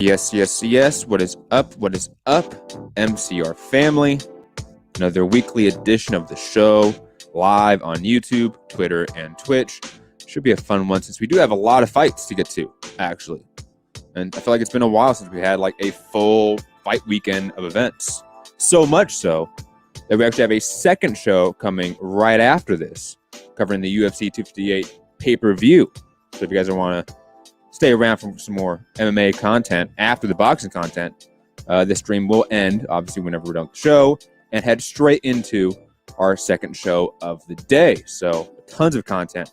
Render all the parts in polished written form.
Yes, yes, yes. What is up? What is up, MCR family? Another weekly edition of the show, live on YouTube, Twitter, and Twitch. Should be a fun one since we do have a lot of fights to get to, actually. And I feel like it's been a while since we had like a full fight weekend of events. So much so that we actually have a second show coming right after this, covering the UFC 258 pay-per-view. So if you guys want to stay around for some more MMA content after the boxing content, this stream will end, obviously, whenever we're done with the show, and head straight into our second show of the day. So tons of content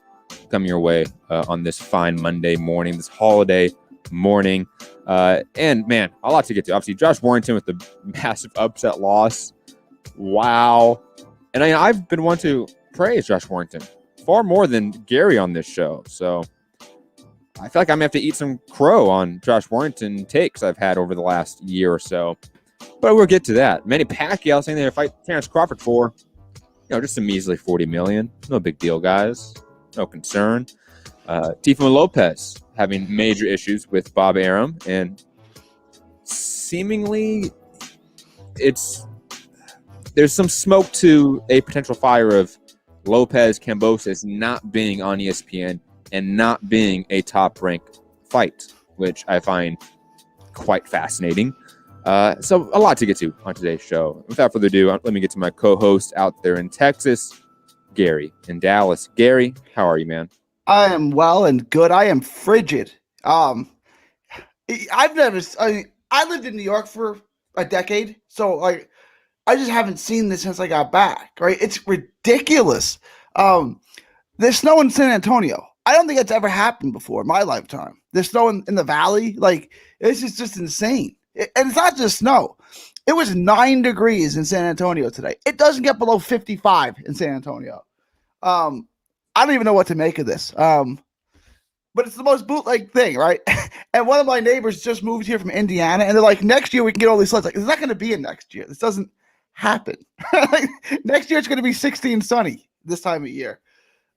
coming your way on this fine Monday morning, this holiday morning. And, man, a lot to get to. Obviously, Josh Warrington with the massive upset loss. Wow. And I've been one to praise Josh Warrington far more than Gary on this show. So I feel like I'm going to have to eat some crow on Josh Warrington takes I've had over the last year or so. But we'll get to that. Manny Pacquiao saying they're going to fight Pacquiao-Crawford for, just a measly $40 million. No big deal, guys. No concern. Teofimo Lopez having major issues with Bob Arum. And seemingly there's some smoke to a potential fire of Lopez Kambosos not being on ESPN and not being a top-ranked fight, which I find quite fascinating. So a lot to get to on today's show. Without further ado, let me get to my co-host out there in Texas, Gary in Dallas. Gary, how are you, man? I am well and good. I am frigid. I lived in New York for a decade, so I just haven't seen this since I got back. Right? It's ridiculous. There's snow in San Antonio. I don't think that's ever happened before in my lifetime. There's snow in the valley. Like, this is just insane. And it's not just snow. It was 9 degrees in San Antonio today. It doesn't get below 55 in San Antonio. I don't even know what to make of this. But it's the most bootleg thing, right? And one of my neighbors just moved here from Indiana, and they're like, next year we can get all these sleds. Like, it's not going to be in next year. This doesn't happen. Next year it's going to be 16 sunny this time of year.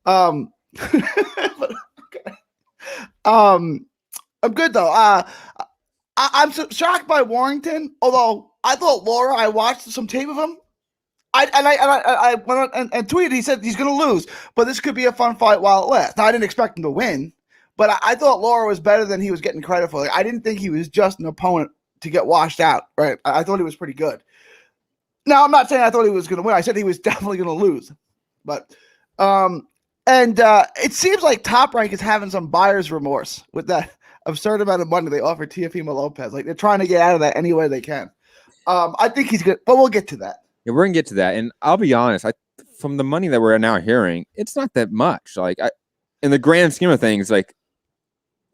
But, okay. I'm good though. I'm so shocked by Warrington. Although I thought Laura, I watched some tape of him. I went on and tweeted. He said he's going to lose, but this could be a fun fight while it lasts. Now, I didn't expect him to win, but I thought Laura was better than he was getting credit for. Like, I didn't think he was just an opponent to get washed out. Right? I thought he was pretty good. Now, I'm not saying I thought he was going to win. I said he was definitely going to lose, but. And it seems like Top Rank is having some buyer's remorse with that absurd amount of money they offered Teofimo Lopez. Like, they're trying to get out of that any way they can. I think he's good, but we'll get to that. Yeah, we're going to get to that. And I'll be honest, from the money that we're now hearing, it's not that much. Like, in the grand scheme of things, like,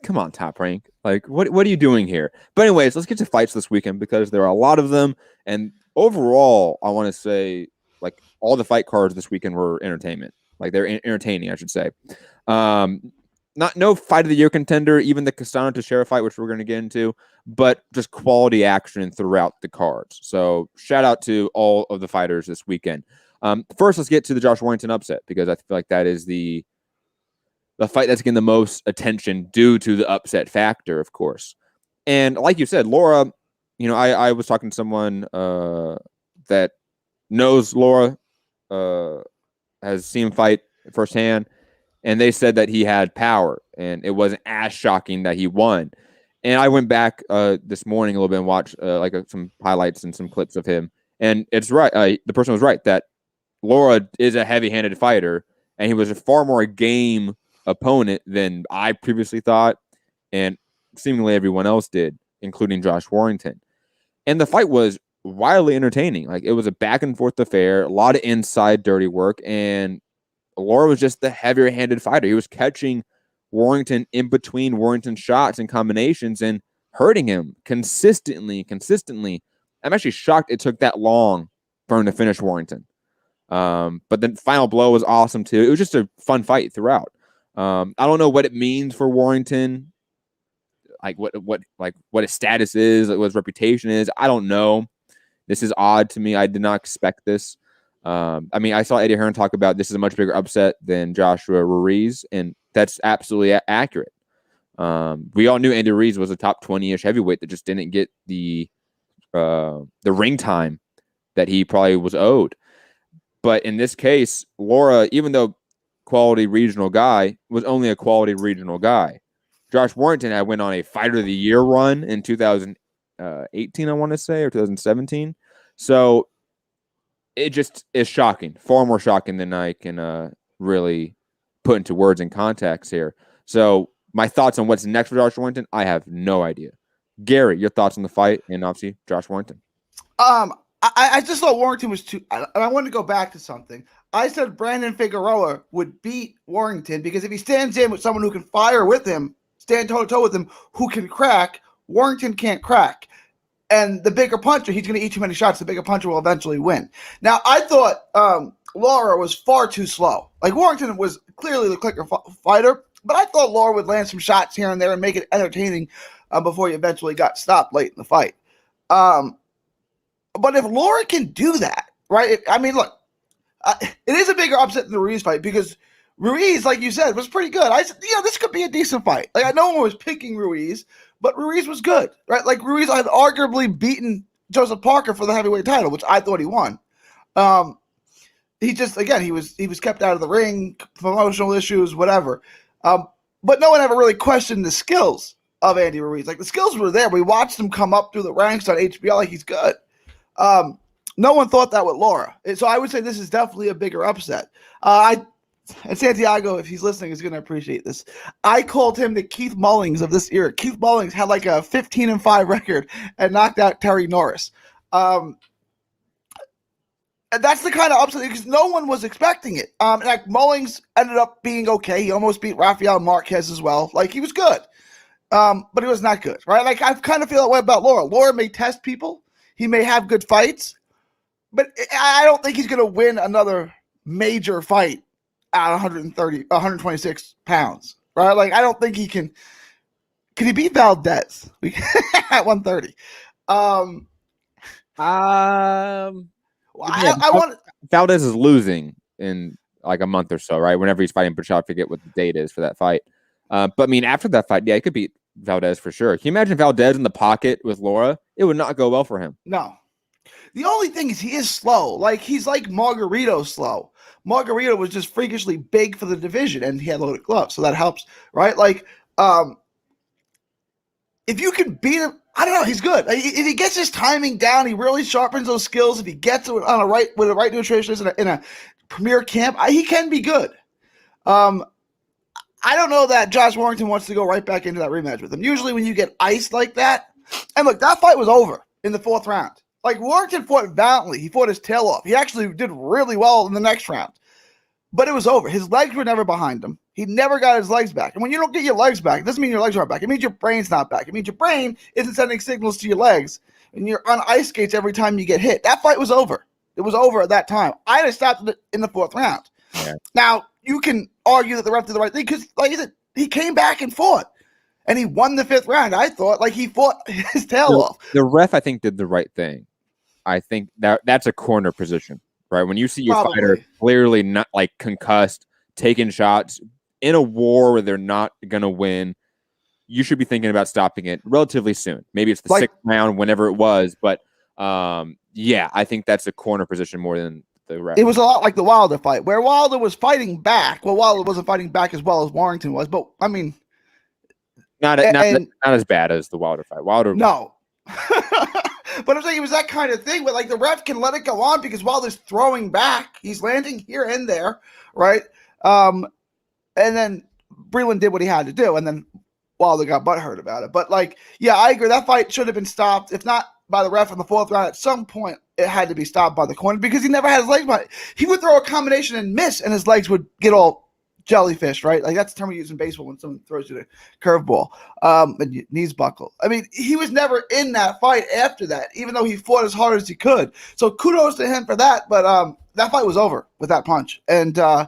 come on, Top Rank. Like, what are you doing here? But anyways, let's get to fights this weekend because there are a lot of them. And overall, I want to say, like, all the fight cards this weekend were entertainment. Like, they're entertaining, I should say. No fight of the year contender, even the Castano Teixeira fight, which we're going to get into, but just quality action throughout the cards. So shout out to all of the fighters this weekend. First, let's get to the Josh Warrington upset because I feel like that is the fight that's getting the most attention due to the upset factor, of course. And like you said, Laura, I was talking to someone that knows Laura, has seen him fight firsthand, and they said that he had power, and it wasn't as shocking that he won. And I went back this morning a little bit and watched some highlights and some clips of him, and it's right. The person was right that Laura is a heavy-handed fighter, and he was a far more game opponent than I previously thought, and seemingly everyone else did, including Josh Warrington. And the fight was wildly entertaining. Like, it was a back and forth affair, a lot of inside dirty work, and Laura was just the heavier handed fighter. He was catching Warrington in between Warrington's shots and combinations and hurting him consistently. I'm actually shocked it took that long for him to finish Warrington. But the final blow was awesome too. It was just a fun fight throughout. I don't know what it means for Warrington, like what his status is, like what his reputation is. I don't know. This is odd to me. I did not expect this. I saw Eddie Hearn talk about this is a much bigger upset than Joshua Ruiz, and that's absolutely accurate. We all knew Andy Ruiz was a top 20-ish heavyweight that just didn't get the ring time that he probably was owed. But in this case, Lara, even though quality regional guy, was only a quality regional guy. Josh Warrington had went on a Fighter of the Year run in 2018, I want to say, or 2017. So it just is shocking, far more shocking than I can really put into words and context here. So my thoughts on what's next for Josh Warrington, I have no idea. Gary, your thoughts on the fight and obviously Josh Warrington. I just thought Warrington was too. And I wanted to go back to something. I said Brandon Figueroa would beat Warrington because if he stands in with someone who can fire with him, stand toe to toe with him, who can crack, Warrington can't crack. And the bigger puncher, he's going to eat too many shots. The bigger puncher will eventually win. Now, I thought Lara was far too slow. Like, Warrington was clearly the quicker fighter, but I thought Lara would land some shots here and there and make it entertaining before he eventually got stopped late in the fight. But if Lara can do that, right? Look, it is a bigger upset than the Ruiz fight because Ruiz, like you said, was pretty good. I said, this could be a decent fight. Like, I know one was picking Ruiz, but Ruiz was good, right? Like, Ruiz had arguably beaten Joseph Parker for the heavyweight title, which I thought he won. He just, again, he was kept out of the ring, promotional issues, whatever. But no one ever really questioned the skills of Andy Ruiz. Like, the skills were there. We watched him come up through the ranks on HBO like he's good. No one thought that with Lara. So I would say this is definitely a bigger upset. And Santiago, if he's listening, is going to appreciate this. I called him the Keith Mullings of this era. Keith Mullings had like a 15-5 record and knocked out Terry Norris. And that's the kind of upset because no one was expecting it. Like Mullings ended up being okay. He almost beat Rafael Marquez as well. Like, he was good, but he was not good, right? Like, I kind of feel that way about Lara. Lara may test people. He may have good fights, but I don't think he's going to win another major fight at 126 pounds, right? Like, I don't think he can. Can he beat Valdez at 130? I want Valdez is losing in like a month or so, right? Whenever he's fighting Pacquiao, I forget what the date is for that fight. But I mean, after that fight, yeah, he could beat Valdez for sure. Can you imagine Valdez in the pocket with Lara? It would not go well for him. No. The only thing is he is slow. Like, he's like Margarito slow. Margarito was just freakishly big for the division, and he had loaded gloves, so that helps, right? Like, if you can beat him, I don't know, he's good. If he gets his timing down, he really sharpens those skills. If he gets it with the right nutritionist in a premier camp, he can be good. I don't know that Josh Warrington wants to go right back into that rematch with him. Usually when you get iced like that, and look, that fight was over in the 4th round. Like, Warrington fought valiantly. He fought his tail off. He actually did really well in the next round. But it was over. His legs were never behind him. He never got his legs back. And when you don't get your legs back, it doesn't mean your legs aren't back. It means your brain's not back. It means your brain isn't sending signals to your legs. And you're on ice skates every time you get hit. That fight was over. It was over at that time. I had stopped it in the 4th round. Yeah. Now, you can argue that the ref did the right thing because, like I said, he came back and fought. And he won the 5th round. I thought, like, he fought his tail off. The ref, I think, did the right thing. I think that's a corner position, right? When you see your fighter clearly not, like, concussed, taking shots in a war where they're not going to win, you should be thinking about stopping it relatively soon. Maybe it's the 6th round, whenever it was. But, yeah, I think that's a corner position more than the ref. It was a lot like the Wilder fight, where Wilder was fighting back. Well, Wilder wasn't fighting back as well as Warrington was. But, I mean... Not as bad as the Wilder fight. No. But I'm saying it was that kind of thing where, like, the ref can let it go on because Wilder's throwing back. He's landing here and there, right? And then Breland did what he had to do, and then Wilder got butthurt about it. But, like, yeah, I agree. That fight should have been stopped. If not by the ref in the 4th round, at some point it had to be stopped by the corner because he never had his legs behind. He would throw a combination and miss, and his legs would get all jellyfish, right? Like, that's the term we use in baseball when someone throws you the curveball, and your knees buckle. I mean, he was never in that fight after that, even though he fought as hard as he could. So kudos to him for that. But that fight was over with that punch. And I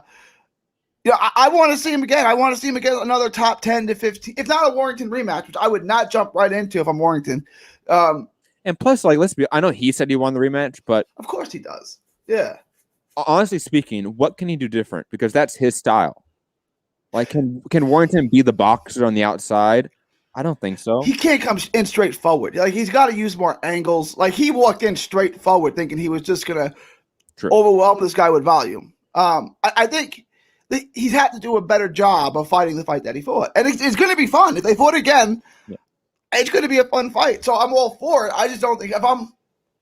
want to see him again. I want to see him again another top 10 to 15, if not a Warrington rematch, which I would not jump right into if I'm Warrington. And plus, like, I know he said he won the rematch, but of course he does. Yeah. Honestly speaking, what can he do different? Because that's his style. Like, can Warrington be the boxer on the outside? I don't think so. He can't come in straight forward. Like, he's got to use more angles. Like, he walked in straight forward thinking he was just going to overwhelm this guy with volume. I think he's had to do a better job of fighting the fight that he fought. And it's going to be fun. If they fought again, it's going to be a fun fight. So I'm all for it. I just don't think, if I'm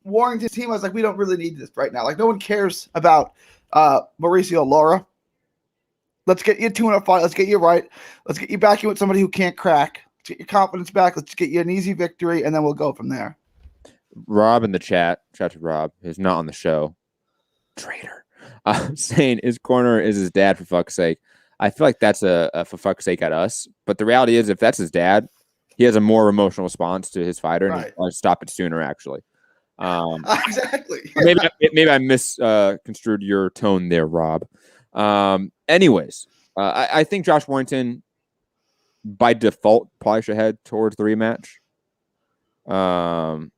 Warrington's team, I was like, we don't really need this right now. Like, no one cares about Mauricio Lara. Let's get you a tune-up fight. Let's get you right. Let's get you back in with somebody who can't crack. Let's get your confidence back. Let's get you an easy victory, and then we'll go from there. Rob in the chat, shout out to Rob, who's not on the show. Traitor. Saying his corner is his dad, for fuck's sake. I feel like that's a for fuck's sake at us. But the reality is, if that's his dad, he has a more emotional response to his fighter, and he'll stop it sooner, actually. Exactly. maybe I misconstrued your tone there, Rob. Anyways, I think Josh Warrington, by default, probably should head towards the rematch. Rob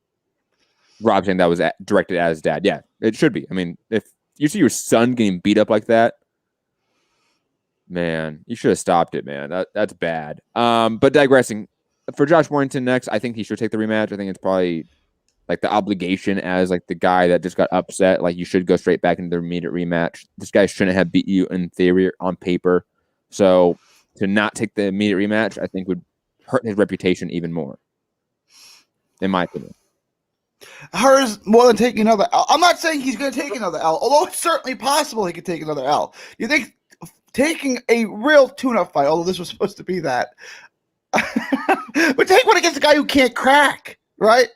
saying that was directed at his dad. Yeah, it should be. I mean, if you see your son getting beat up like that, man, you should have stopped it, man. That's bad. But digressing, for Josh Warrington next, I think he should take the rematch. I think it's probably like the obligation as like the guy that just got upset. Like, you should go straight back into the immediate rematch. This guy shouldn't have beat you in theory on paper. So to not take the immediate rematch, I think would hurt his reputation even more, in my opinion. Hers more than taking another L. I'm not saying he's going to take another L, although it's certainly possible he could take another L. You think taking a real tune-up fight, although this was supposed to be that, but take one against a guy who can't crack, right?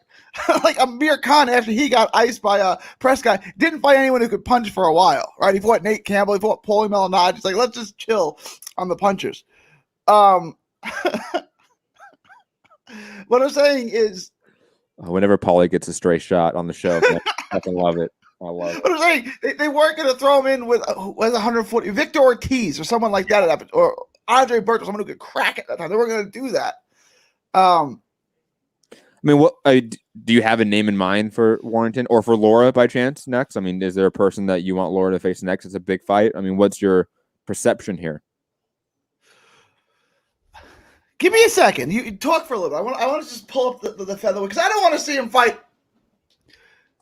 Like Amir Khan, after he got iced by a press guy, didn't fight anyone who could punch for a while, right? He fought Nate Campbell, he fought Paulie Malignaggi. It's like, let's just chill on the punchers. What I'm saying is, whenever Paulie gets a stray shot on the show, I fucking love it. I love it. What I'm saying, they weren't going to throw him in with 140 Victor Ortiz or someone like that, or Andre Burke or someone who could crack at that time. They weren't going to do that. I mean, what do you have a name in mind for Warrington or for Lara by chance next? I mean, is there a person that you want Lara to face next? It's a big fight. I mean, what's your perception here? Give me a second. You talk for a little bit. I want to just pull up the featherweight because I don't want to see him fight.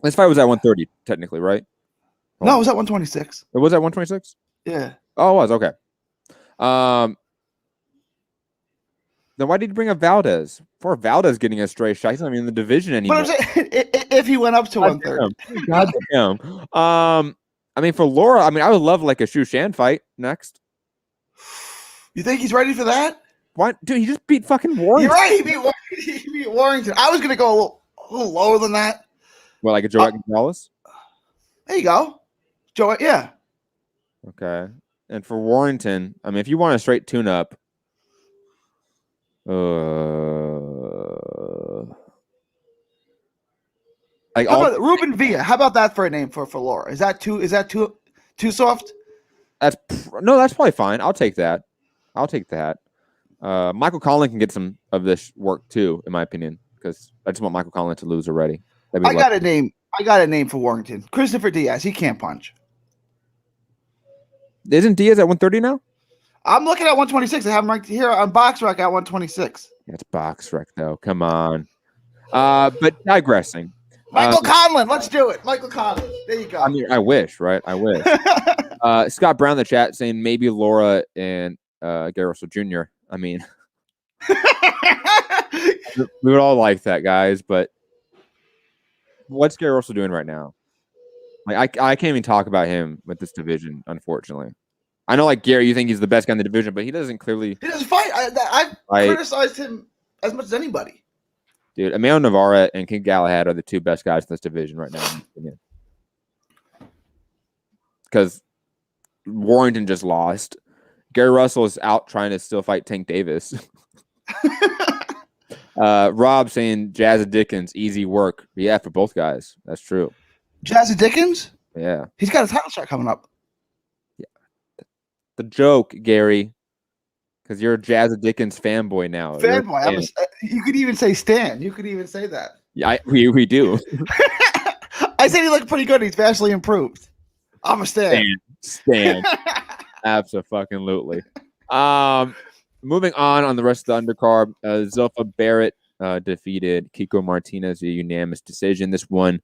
This fight was at 130, technically, right? No, it was at 126. It was at 126? Yeah. Oh, it was. Okay. Then why did you bring up Valdez? Poor Valdez getting a stray shot. He's not even in the division anymore. But I'm saying, if he went up to 130. God damn. I mean, for Lara, I mean, I would love like a Shu Shan fight next. You think he's ready for that? What? Dude, he just beat fucking Warrington. You're right. He beat Warrington. I was going to go a little lower than that. Well, like a Joe Gonzalez? There you go. Joe, yeah. Okay. And for Warrington, I mean, if you want a straight tune-up, like how about Ruben Villa? How about that for a name for Lara? Is that too soft? That's probably fine. I'll take that. Michael Conlon can get some of this work too, in my opinion, because I just want Michael Conlon to lose already. I got a name for Warrington. Christopher Diaz. He can't punch. Isn't Diaz at 130 now? I'm looking at 126. I have him ranked here on BoxRec at 126. That's BoxRec though. Come on. But digressing. Michael Conlon. Let's do it. Michael Conlon. There you go. I mean, I wish, right? I wish. Scott Brown in the chat saying maybe Lara and Gary Russell Jr. I mean, we would all like that, guys, but what's Gary Russell doing right now? Like, I can't even talk about him with this division, unfortunately. I know, like, Gary, you think he's the best guy in the division, but he doesn't clearly... He doesn't fight. I've criticized him as much as anybody. Dude, Emmanuel Navarrete and King Galahad are the two best guys in this division right now. Because Warrington just lost. Gary Russell is out trying to still fight Tank Davis. Rob saying Jazza Dickens, easy work. Yeah, for both guys. That's true. Jazza Dickens? Yeah. He's got a title shot coming up. Yeah. The joke, Gary, because you're a Jazza Dickens fanboy now. Fanboy. You could even say Stan. You could even say that. Yeah, we do. I said he looked pretty good. He's vastly improved. I'm a Stan. Stan. Absolutely. Moving on the rest of the undercard, Zilpha Barrett defeated Kiko Martinez via unanimous decision. This one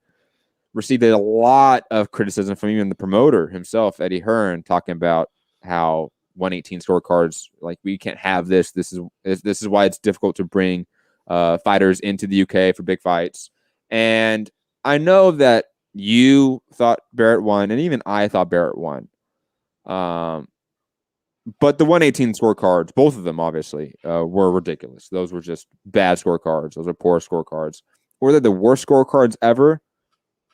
received a lot of criticism from even the promoter himself, Eddie Hearn, talking about how 118 scorecards, like, we can't have this. This is why it's difficult to bring fighters into the UK for big fights. And I know that you thought Barrett won, and even I thought Barrett won. But the 118 scorecards, both of them obviously, were ridiculous. Those were just bad scorecards. Those are poor scorecards. Were they the worst scorecards ever?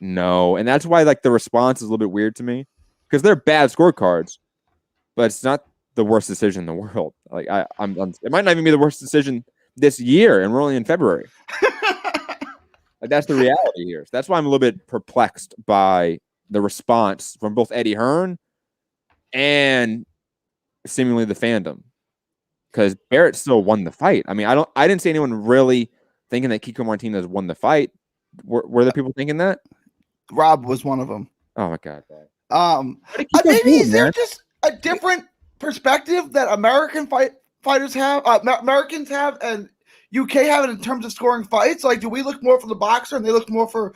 No. And that's why, like, the response is a little bit weird to me, because they're bad scorecards, but it's not the worst decision in the world. Like, it might not even be the worst decision this year, and we're only in February. Like, that's the reality here. So that's why I'm a little bit perplexed by the response from both Eddie Hearn and seemingly the fandom, because Barrett still won the fight. I mean, I didn't see anyone really thinking that Kiko Martinez won the fight. Were there people thinking that? Rob was one of them. Oh my god. Maybe is there just a different perspective that fighters have, Americans have, and UK have in terms of scoring fights? Like, do we look more for the boxer and they look more for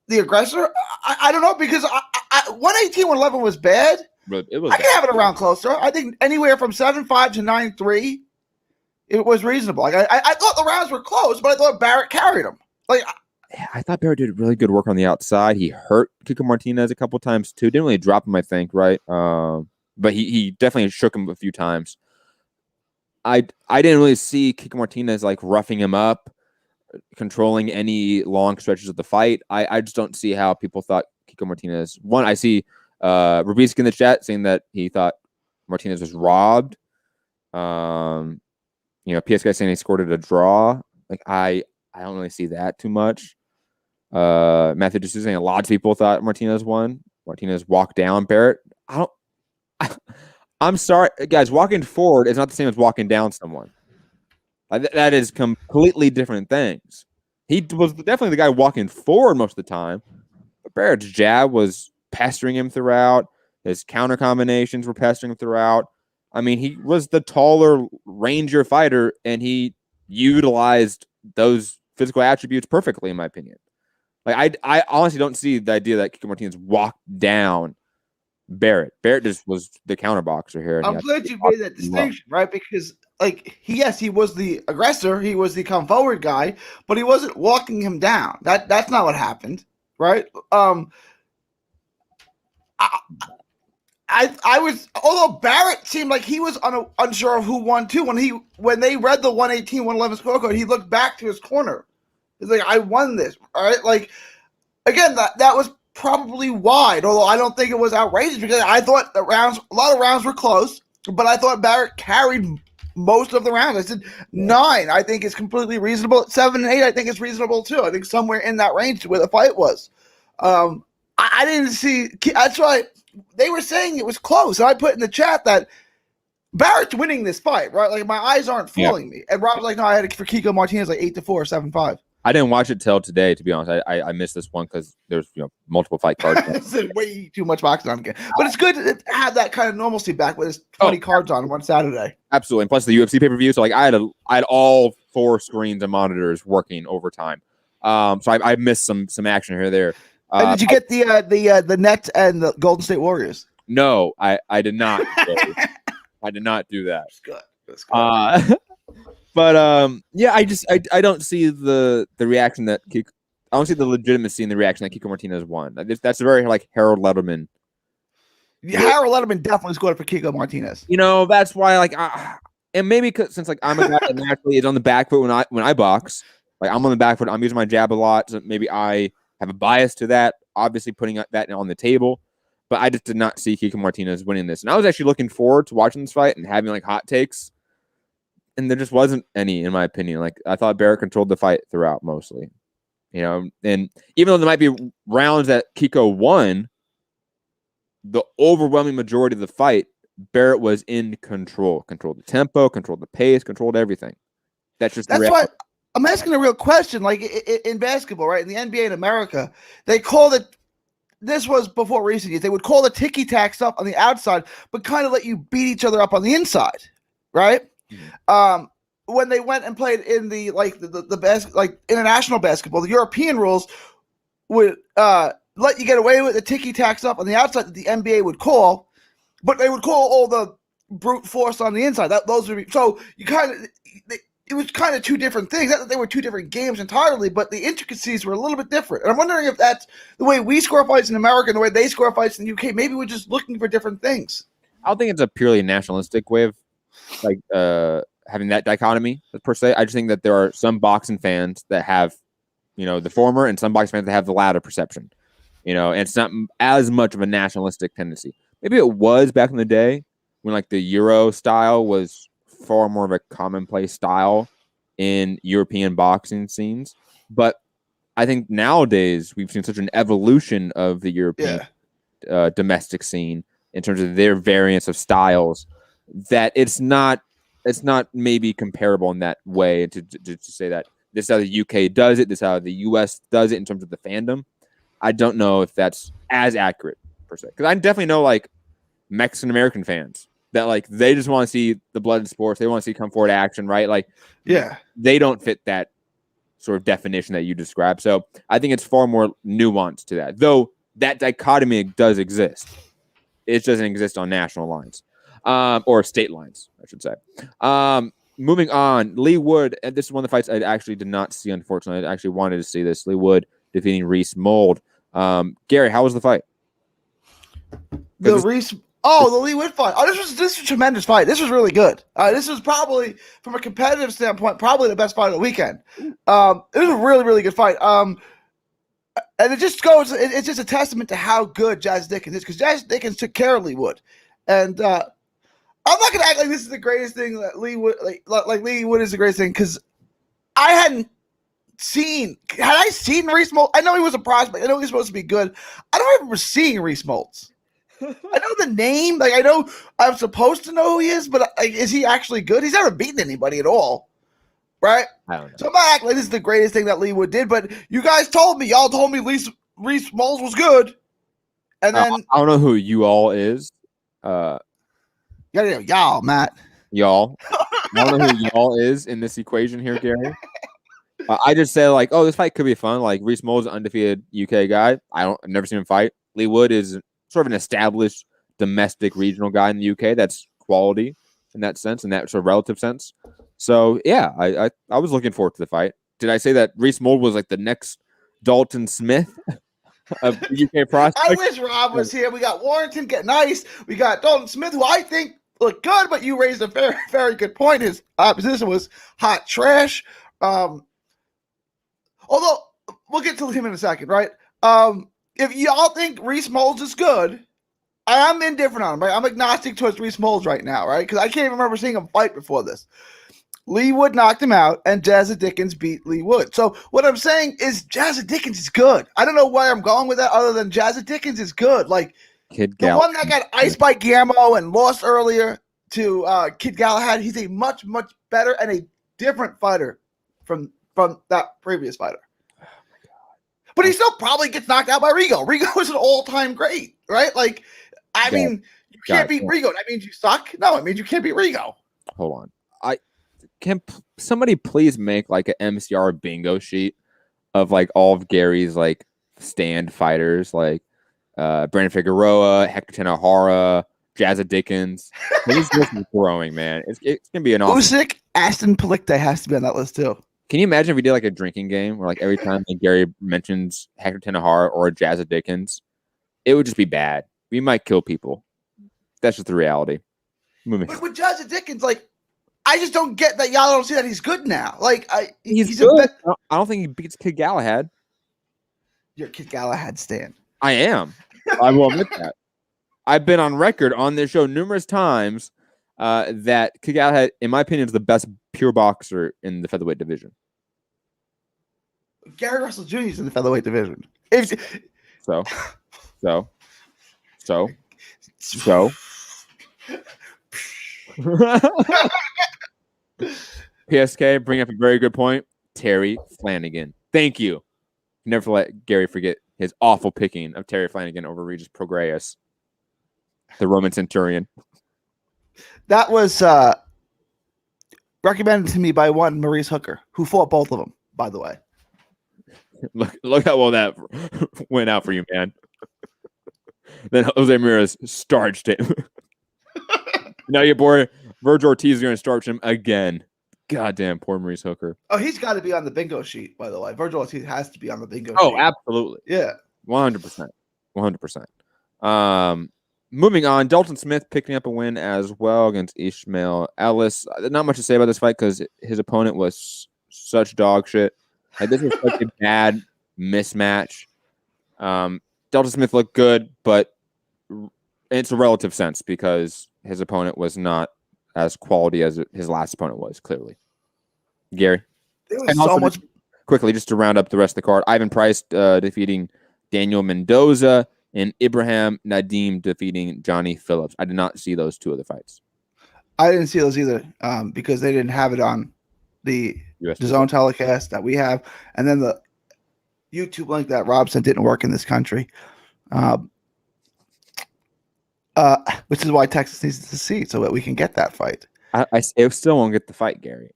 the aggressor? I don't know, because 118, 111 was bad. It was I can have it around closer. I think anywhere from 7-5 to 9-3, it was reasonable. Like, I thought the rounds were close, but I thought Barrett carried them. Like, I thought Barrett did really good work on the outside. He hurt Kiko Martinez a couple times too. Didn't really drop him, I think, right? But he definitely shook him a few times. I didn't really see Kiko Martinez like roughing him up, controlling any long stretches of the fight. I just don't see how people thought Kiko Martinez won. I see Rubisky in the chat saying that he thought Martinez was robbed. PS guy saying he scored at a draw. Like, I don't really see that too much. Matthew just saying a lot of people thought Martinez won. Martinez walked down Barrett. I'm sorry, guys. Walking forward is not the same as walking down someone. That is completely different things. He was definitely the guy walking forward most of the time, but Barrett's jab was pestering him throughout. His counter combinations were pestering him throughout. I mean, he was the taller, rangier fighter, and he utilized those physical attributes perfectly, in my opinion. Like, I honestly don't see the idea that Kiko Martinez walked down Barrett. Barrett just was the counter boxer here. I'm glad you made that distinction, right? Because, like, he was the aggressor, he was the come forward guy, but he wasn't walking him down. That's not what happened, right? I was, although Barrett seemed like he was unsure of who won too. When they read the 118, 111 scorecard, he looked back to his corner. He's like, I won this. All right. Like, again, that was probably wide, although I don't think it was outrageous, because I thought a lot of rounds were close, but I thought Barrett carried most of the rounds. I said 9, I think is completely reasonable. 7 and 8, I think is reasonable too. I think somewhere in that range where the fight was. I didn't see, that's why they were saying it was close. And I put in the chat that Barrett's winning this fight, right? Like, my eyes aren't fooling me. And Rob was like, no, I had it for Kiko Martinez like 8-4, 7-5. I didn't watch it till today, to be honest. I missed this one because there's multiple fight cards. It's way too much boxing on again, but it's good to have that kind of normalcy back with his 20 cards on one Saturday. Absolutely, and plus the UFC pay-per-view. So, like, I had all 4 screens and monitors working overtime. So I missed some action here or there. And did you get the Nets and the Golden State Warriors? No, I did not. I did not do that. That's good. But I don't see the reaction that I don't see the legitimacy in the reaction that Kiko Martinez won. That's a very, like, Harold Letterman. Harold Letterman definitely scored for Kiko Martinez. That's why, like, and maybe since, like, I'm a guy that naturally is on the back foot when I box. Like, I'm on the back foot. I'm using my jab a lot, so maybe I have a bias to that. Obviously, putting that on the table. But I just did not see Kiko Martinez winning this, and I was actually looking forward to watching this fight and having, like, hot takes. And there just wasn't any, in my opinion. Like, I thought Barrett controlled the fight throughout mostly. And even though there might be rounds that Kiko won, the overwhelming majority of the fight, Barrett was in control. Controlled the tempo, controlled the pace, controlled everything. That's why I'm asking a real question. Like, in basketball, right? In the NBA in America, they call it, this was before recent years, they would call the ticky-tack stuff on the outside, but kind of let you beat each other up on the inside. right? When they went and played in the international basketball, the European rules would let you get away with the ticky-tack stuff on the outside that the NBA would call, but they would call all the brute force on the inside. Those would be so you kind of. It was kind of two different things. Not that they were two different games entirely, but the intricacies were a little bit different. And I'm wondering if that's the way we score fights in America and the way they score fights in the UK. Maybe we're just looking for different things. I don't think it's a purely nationalistic way of having that dichotomy per se. I just think that there are some boxing fans that have, the former, and some boxing fans that have the latter perception. And it's not as much of a nationalistic tendency. Maybe it was back in the day when like the Euro style was far more of a commonplace style in European boxing scenes. But I think nowadays we've seen such an evolution of the European domestic scene in terms of their variants of styles that it's not maybe comparable in that way to say that this is how the UK does it, this is how the US does it in terms of the fandom. I don't know if that's as accurate per se. Because I definitely know like Mexican American fans that like they just want to see the blood in sports. They want to see come forward action, right? Like, they don't fit that sort of definition that you described. So I think it's far more nuanced to that. Though that dichotomy does exist. It doesn't exist on national lines. Or state lines, I should say. Moving on, Lee Wood, and this is one of the fights I actually did not see, unfortunately. I actually wanted to see this. Lee Wood defeating Reese Mold. Gary, how was the fight? The Lee Wood fight. Oh, this was a tremendous fight. This was really good. This was probably, from a competitive standpoint, probably the best fight of the weekend. It was a really, really good fight. And it just goes, it's just a testament to how good Jazz Dickens is, because Jazz Dickens took care of Lee Wood. And I'm not going to act like this is the greatest thing that Lee Wood, like Lee Wood is the greatest thing, because had I seen Reese Mold? I know he was a prospect. I know he was supposed to be good. I don't remember seeing Reese Molds. I know the name. Like, I know I'm supposed to know who he is, but is he actually good? He's never beaten anybody at all, right? I don't know. So I'm not acting like this is the greatest thing that Lee Wood did, but you guys told me. Y'all told me Reese Molds was good. And then I don't know who you all is. Y'all, Matt. Y'all. I don't know who y'all is in this equation here, Gary. I just said, like, this fight could be fun. Like, Reese Mold's an undefeated UK guy. I've never seen him fight. Lee Wood is sort of an established domestic regional guy in the UK that's quality in that sense, in that sort of relative sense. So, yeah, I was looking forward to the fight. Did I say that Reese Mold was like the next Dalton Smith of UK prospect? I wish Rob was here. We got Warrington getting nice. We got Dalton Smith, who I think looked good, but you raised a very, very good point. His opposition was hot trash. Although, we'll get to him in a second, right? If y'all think Reese Molds is good, I'm indifferent on him, right? I'm agnostic towards Reese Molds right now, right? Because I can't even remember seeing him fight before this. Lee Wood knocked him out, and Jazza Dickens beat Lee Wood. So what I'm saying is Jazza Dickens is good. I don't know where I'm going with that other than Jazza Dickens is good. Like, the one that got iced by Guillermo and lost earlier to Kid Galahad, he's a much, much better and a different fighter from that previous fighter. Oh my God. But he still probably gets knocked out by Rigo. Rigo is an all-time great, right? Like, I mean, you can't beat Rigo. That means you suck? No, it means you can't beat Rigo. Hold on. Can somebody please make like an MCR bingo sheet of like all of Gary's like stand fighters, like Brandon Figueroa, Hector Tenahara, Jazza Dickens. This list is growing, man. It's gonna be an awesome. Usyk, Aston Palikte has to be on that list too. Can you imagine if we did like a drinking game where like every time like, Gary mentions Hector Tenahara or Jazza Dickens, it would just be bad. We might kill people. That's just the reality. But with Jazza Dickens, like, I just don't get that y'all don't see that he's good now. Like, he's good. I don't think he beats Kid Galahad. You're Kid Galahad stan. I am. I will admit that. I've been on record on this show numerous times that Kid Galahad, in my opinion, is the best pure boxer in the featherweight division. Gary Russell Jr. is in the featherweight division. So. PSK, bring up a very good point. Terry Flanagan. Thank you. Never let Gary forget his awful picking of Terry Flanagan over Regis Prograis, the Roman Centurion. That was recommended to me by one Maurice Hooker, who fought both of them, by the way. Look how well that went out for you, man. Then Jose Ramirez starched him. Now your boy Vergil Ortiz is going to starch him again. Goddamn, poor Maurice Hooker. Oh, he's got to be on the bingo sheet, by the way. Vergil Ortiz has to be on the bingo sheet. Oh, absolutely. Yeah. 100%. 100%. Moving on, Dalton Smith picking up a win as well against Ishmael Ellis. Not much to say about this fight because his opponent was such dog shit. Like, this was such a bad mismatch. Dalton Smith looked good, but it's a relative sense because his opponent was not as quality as his last opponent was, clearly. Gary? There was so much. Quickly, just to round up the rest of the card, Ivan Price defeating Daniel Mendoza and Ibrahim Nadim defeating Johnny Phillips. I did not see those two other fights. I didn't see those either because they didn't have it on the DAZN telecast that we have. And then the YouTube link that Rob sent didn't work in this country, which is why Texas needs to see so that we can get that fight. I still won't get the fight, Gary.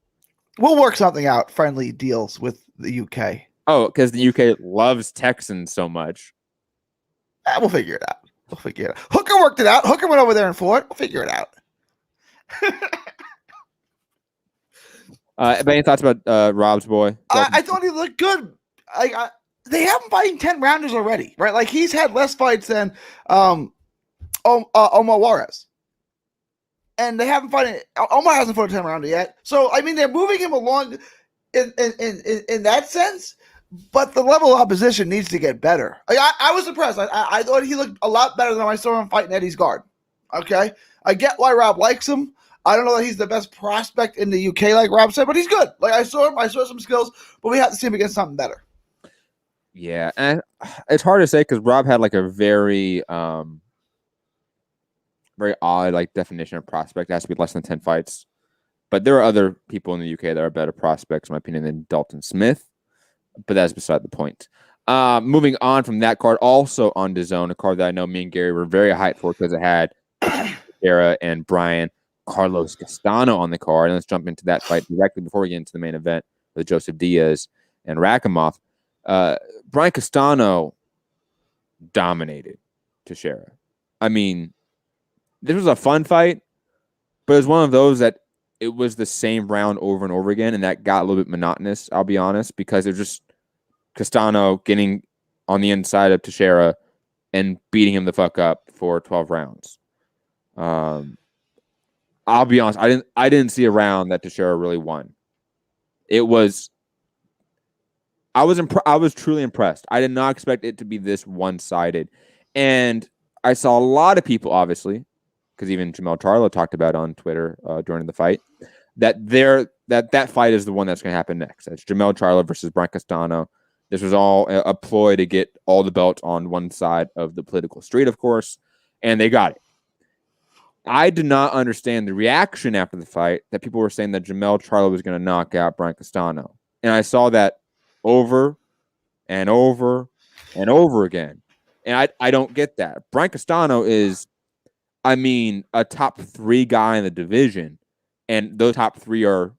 We'll work something out, friendly deals with the UK. Oh, because the UK loves Texans so much. We'll figure it out. Hooker worked it out. Hooker went over there and fought. We'll figure it out. Any thoughts about Rob's boy? I thought he looked good. They have him fighting 10 rounders already, right? Like, he's had less fights than Omar Juarez. And they haven't fighting. Omar hasn't fought a 10 rounder yet. So, I mean, they're moving him along in that sense. But the level of opposition needs to get better. I was impressed. I thought he looked a lot better than I saw him fighting Eddie's guard. Okay? I get why Rob likes him. I don't know that he's the best prospect in the UK, like Rob said, but he's good. Like, I saw him. I saw some skills, but we have to see him against something better. Yeah, and it's hard to say because Rob had like a very very odd like definition of prospect. It has to be less than 10 fights. But there are other people in the UK that are better prospects, in my opinion, than Dalton Smith. But that's beside the point. Moving on from that card, also on DAZN, a card that I know me and Gary were very hyped for because it had Sarah and Brian Carlos Castano on the card. And let's jump into that fight directly before we get into the main event with Joseph Diaz and Rakhimov. Brian Castano dominated Teixeira. I mean, this was a fun fight, but it was one of those that it was the same round over and over again, and that got a little bit monotonous, I'll be honest, because it was just Castano getting on the inside of Teixeira and beating him the fuck up for 12 rounds. I'll be honest, I didn't see a round that Teixeira really won. I was truly impressed. I did not expect it to be this one-sided. And I saw a lot of people, obviously, because even Jamel Charlo talked about it on Twitter during the fight, that fight is the one that's going to happen next. That's Jamel Charlo versus Brian Castano. This was all a ploy to get all the belts on one side of the political street, of course, and they got it. I did not understand the reaction after the fight that people were saying that Jamel Charlo was going to knock out Brian Castano. And I saw that over and over and over again. And I don't get that. Brian Castano is, I mean, a top 3 guy in the division. And those top 3 are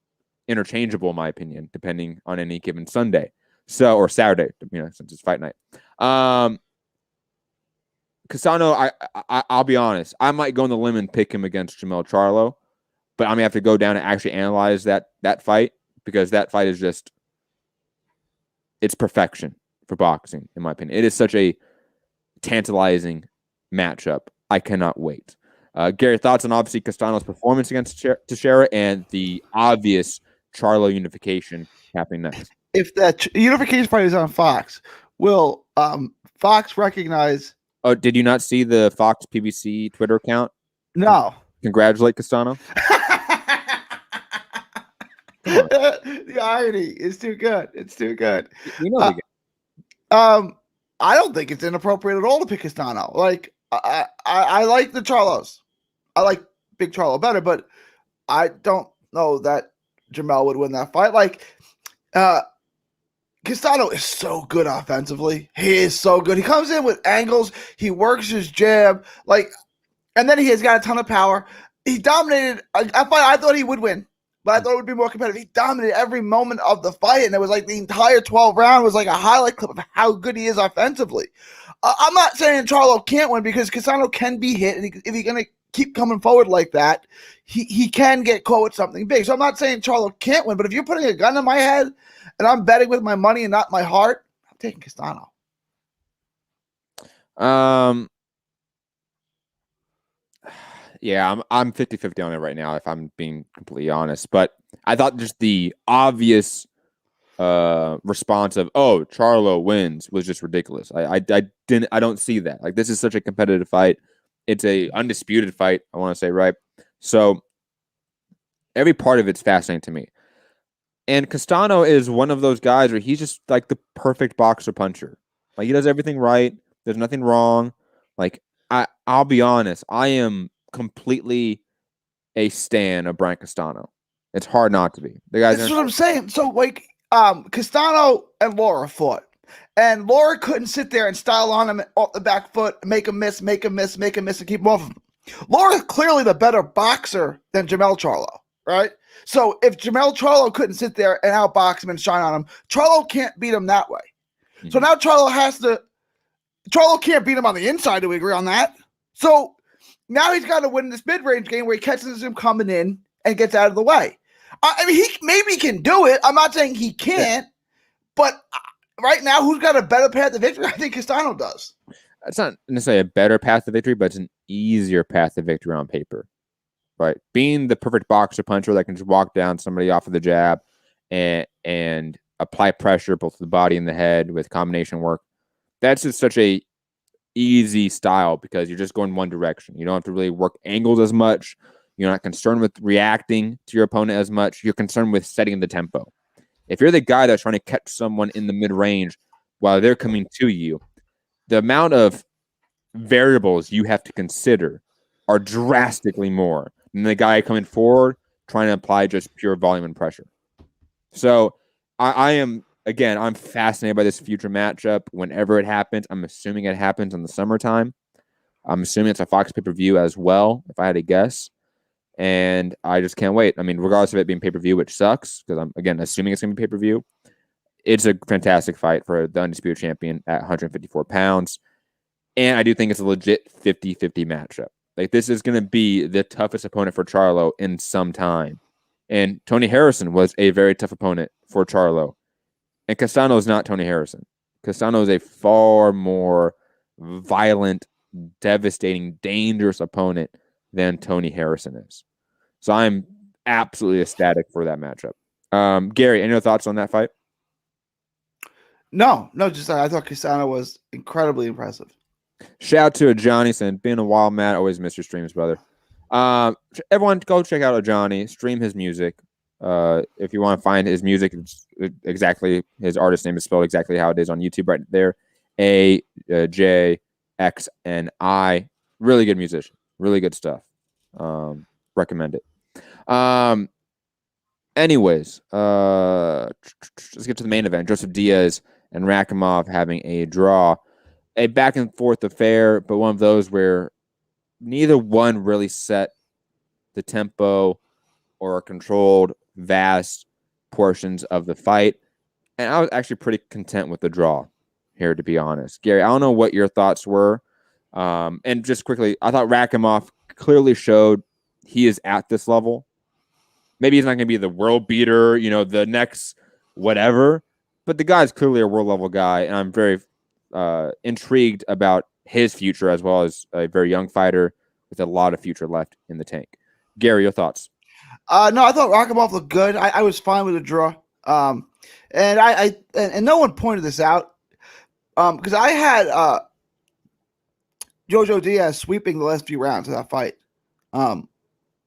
interchangeable, in my opinion, depending on any given Sunday. Or Saturday, since it's fight night. Castano, I'll be honest, I might go on the limb and pick him against Jamel Charlo, but I'm going to have to go down and actually analyze that fight because that fight is just, it's perfection for boxing, in my opinion. It is such a tantalizing matchup. I cannot wait. Gary, thoughts on obviously Castano's performance against Teixeira and the obvious Charlo unification happening next? If that unification fight is on Fox, will Fox recognize? Oh, did you not see the Fox PBC Twitter account? No. Congratulate Castano. The irony is too good. It's too good. I don't think it's inappropriate at all to pick Castano. Like I like the Charlos. I like Big Charlo better, but I don't know that Jamel would win that fight. Like Castano is so good offensively. He is so good. He comes in with angles. He works his jab, and then he has got a ton of power. He dominated a fight I thought he would win. but I thought it would be more competitive. He dominated every moment of the fight, and it was like the entire 12 round was like a highlight clip of how good he is offensively. I'm not saying Charlo can't win because Castano can be hit, and if he's going to keep coming forward like that, he can get caught with something big. So I'm not saying Charlo can't win, but if you're putting a gun in my head and I'm betting with my money and not my heart, I'm taking Castano. Yeah, I'm 50-50 on it right now, if I'm being completely honest. But I thought just the obvious response of, oh, Charlo wins was just ridiculous. I don't see that. Like, this is such a competitive fight. It's a undisputed fight, I want to say, right? So every part of it's fascinating to me. And Castano is one of those guys where he's just like the perfect boxer puncher. Like, he does everything right. There's nothing wrong. Like, I'll be honest, I am completely a stan of Brian Castano. It's hard not to be. The guys. That's what I'm saying. So, like, Castano and Laura fought, and Laura couldn't sit there and style on him off the back foot, make him miss, and keep him off of him. Laura's clearly the better boxer than Jermell Charlo, right? So if Jermell Charlo couldn't sit there and outbox him and shine on him, Charlo can't beat him that way. Mm-hmm. So now Charlo can't beat him on the inside. Do we agree on that? So now he's got to win this mid-range game where he catches him coming in and gets out of the way. I mean, he maybe can do it. I'm not saying he can't, but right now, who's got a better path to victory? I think Castano does. It's not necessarily a better path to victory, but it's an easier path to victory on paper. Right? Being the perfect boxer puncher that can just walk down somebody off of the jab and apply pressure both to the body and the head with combination work. That's just such a easy style because you're just going one direction. You don't have to really work angles as much. You're not concerned with reacting to your opponent as much. You're concerned with setting the tempo. If you're the guy that's trying to catch someone in the mid-range while they're coming to you, the amount of variables you have to consider are drastically more than the guy coming forward trying to apply just pure volume and pressure. So I'm fascinated by this future matchup whenever it happens. I'm assuming it happens in the summertime. I'm assuming it's a Fox pay-per-view as well, if I had to guess. And I just can't wait. I mean, regardless of it being pay-per-view, which sucks, because I'm, again, assuming it's going to be pay-per-view, it's a fantastic fight for the undisputed champion at 154 pounds. And I do think it's a legit 50-50 matchup. Like, this is going to be the toughest opponent for Charlo in some time. And Tony Harrison was a very tough opponent for Charlo. And Castano is not Tony Harrison. Castano is a far more violent, devastating, dangerous opponent than Tony Harrison is. So I'm absolutely ecstatic for that matchup. Gary, any other thoughts on that fight? No, just I thought Castano was incredibly impressive. Shout out to Johnny saying, being a wild Matt, always miss your streams, brother. Everyone go check out Johnny, stream his music. If you want to find his music, it's exactly his artist name is spelled exactly how it is on YouTube right there. AJXNI. Really good musician. Really good stuff. Recommend it. Anyways, let's get to the main event. Joseph Diaz and Rakhimov having a draw. A back and forth affair, but one of those where neither one really set the tempo or controlled vast portions of the fight. And I was actually pretty content with the draw here, to be honest. Gary, I don't know what your thoughts were. And just quickly, I thought Rakhimov clearly showed he is at this level. Maybe he's not going to be the world beater, the next whatever, but the guy's clearly a world level guy. And I'm very intrigued about his future as well as a very young fighter with a lot of future left in the tank. Gary, your thoughts? No, I thought Rakhimov looked good. I was fine with the draw. And I no one pointed this out because I had Jojo Diaz sweeping the last few rounds of that fight.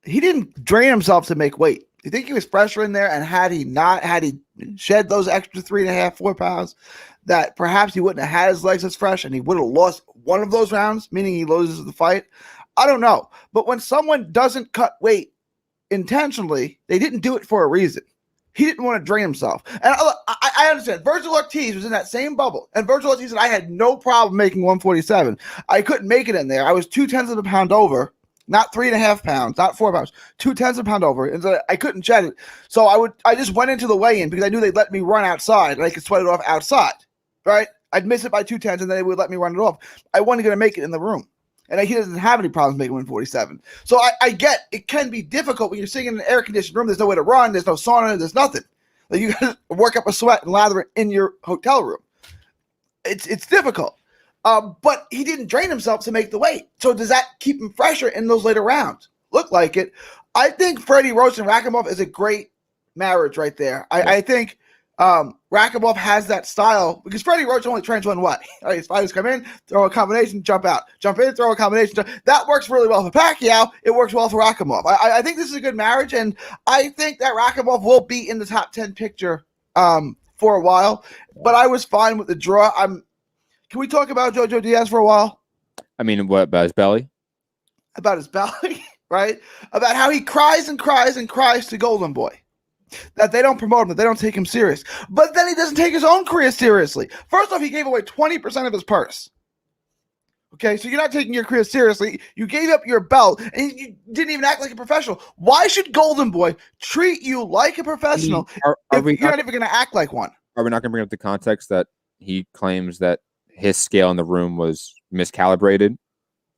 He didn't drain himself to make weight. You think he was fresher in there, and had he shed those extra 3.5, 4 pounds, that perhaps he wouldn't have had his legs as fresh, and he would have lost one of those rounds, meaning he loses the fight. I don't know. But when someone doesn't cut weight intentionally, they didn't do it for a reason. He didn't want to drain himself. And I understand. Virgil Ortiz was in that same bubble. And Virgil Ortiz said, I had no problem making 147. I couldn't make it in there. I was 0.2 of a pound over. not 3.5 pounds, not 4 pounds, 0.2 pounds over. And so I couldn't shed it. So I just went into the weigh-in because I knew they'd let me run outside and I could sweat it off outside, right? I'd miss it by 0.2 and then they would let me run it off. I wasn't going to make it in the room. And he doesn't have any problems making 147. So I get it can be difficult when you're sitting in an air-conditioned room. There's no way to run. There's no sauna. There's nothing. Like you got to work up a sweat and lather it in your hotel room. It's difficult. But he didn't drain himself to make the weight. So does that keep him fresher in those later rounds? Look like it. I think Freddie Roach and Rakhimov is a great marriage right there. I think Rakhimov has that style because Freddie Roach only trains one way. Right? His fighters come in, throw a combination, jump out. Jump in, throw a combination. That works really well for Pacquiao. It works well for Rakhimov. I think this is a good marriage, and I think that Rakhimov will be in the top 10 picture for a while. But I was fine with the draw. Can we talk about Jojo Diaz for a while? I mean, what about his belly? About his belly, right? About how he cries and cries and cries to Golden Boy. That they don't promote him, that they don't take him serious. But then he doesn't take his own career seriously. First off, he gave away 20% of his purse. Okay, so you're not taking your career seriously. You gave up your belt, and you didn't even act like a professional. Why should Golden Boy treat you like a professional if you're not even going to act like one? Are we not going to bring up the context that he claims that his scale in the room was miscalibrated,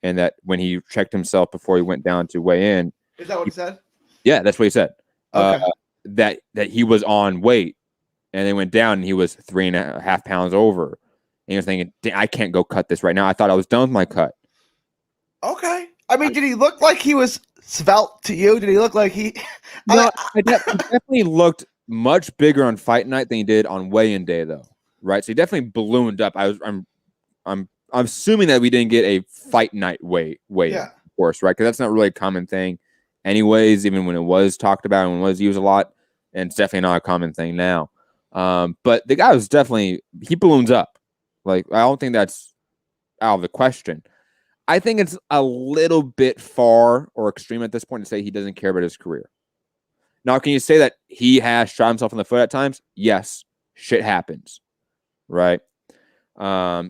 and that when he checked himself before he went down to weigh in, is that what he said? Yeah, that's what he said. Okay. That he was on weight, and they went down, and he was 3.5 pounds over. And he was thinking, I can't go cut this right now. I thought I was done with my cut. Okay. I mean, did he look like he was svelte to you? Did he look like he? No, he definitely looked much bigger on fight night than he did on weigh-in day, though. Right, so he definitely ballooned up. I'm assuming that we didn't get a fight night weight, yeah. Of course, right? Because that's not really a common thing, anyways. Even when it was talked about and when it was used a lot, and it's definitely not a common thing now. But the guy was definitely he balloons up. Like I don't think that's out of the question. I think it's a little bit far or extreme at this point to say he doesn't care about his career. Now, can you say that he has shot himself in the foot at times? Yes, shit happens. Right. But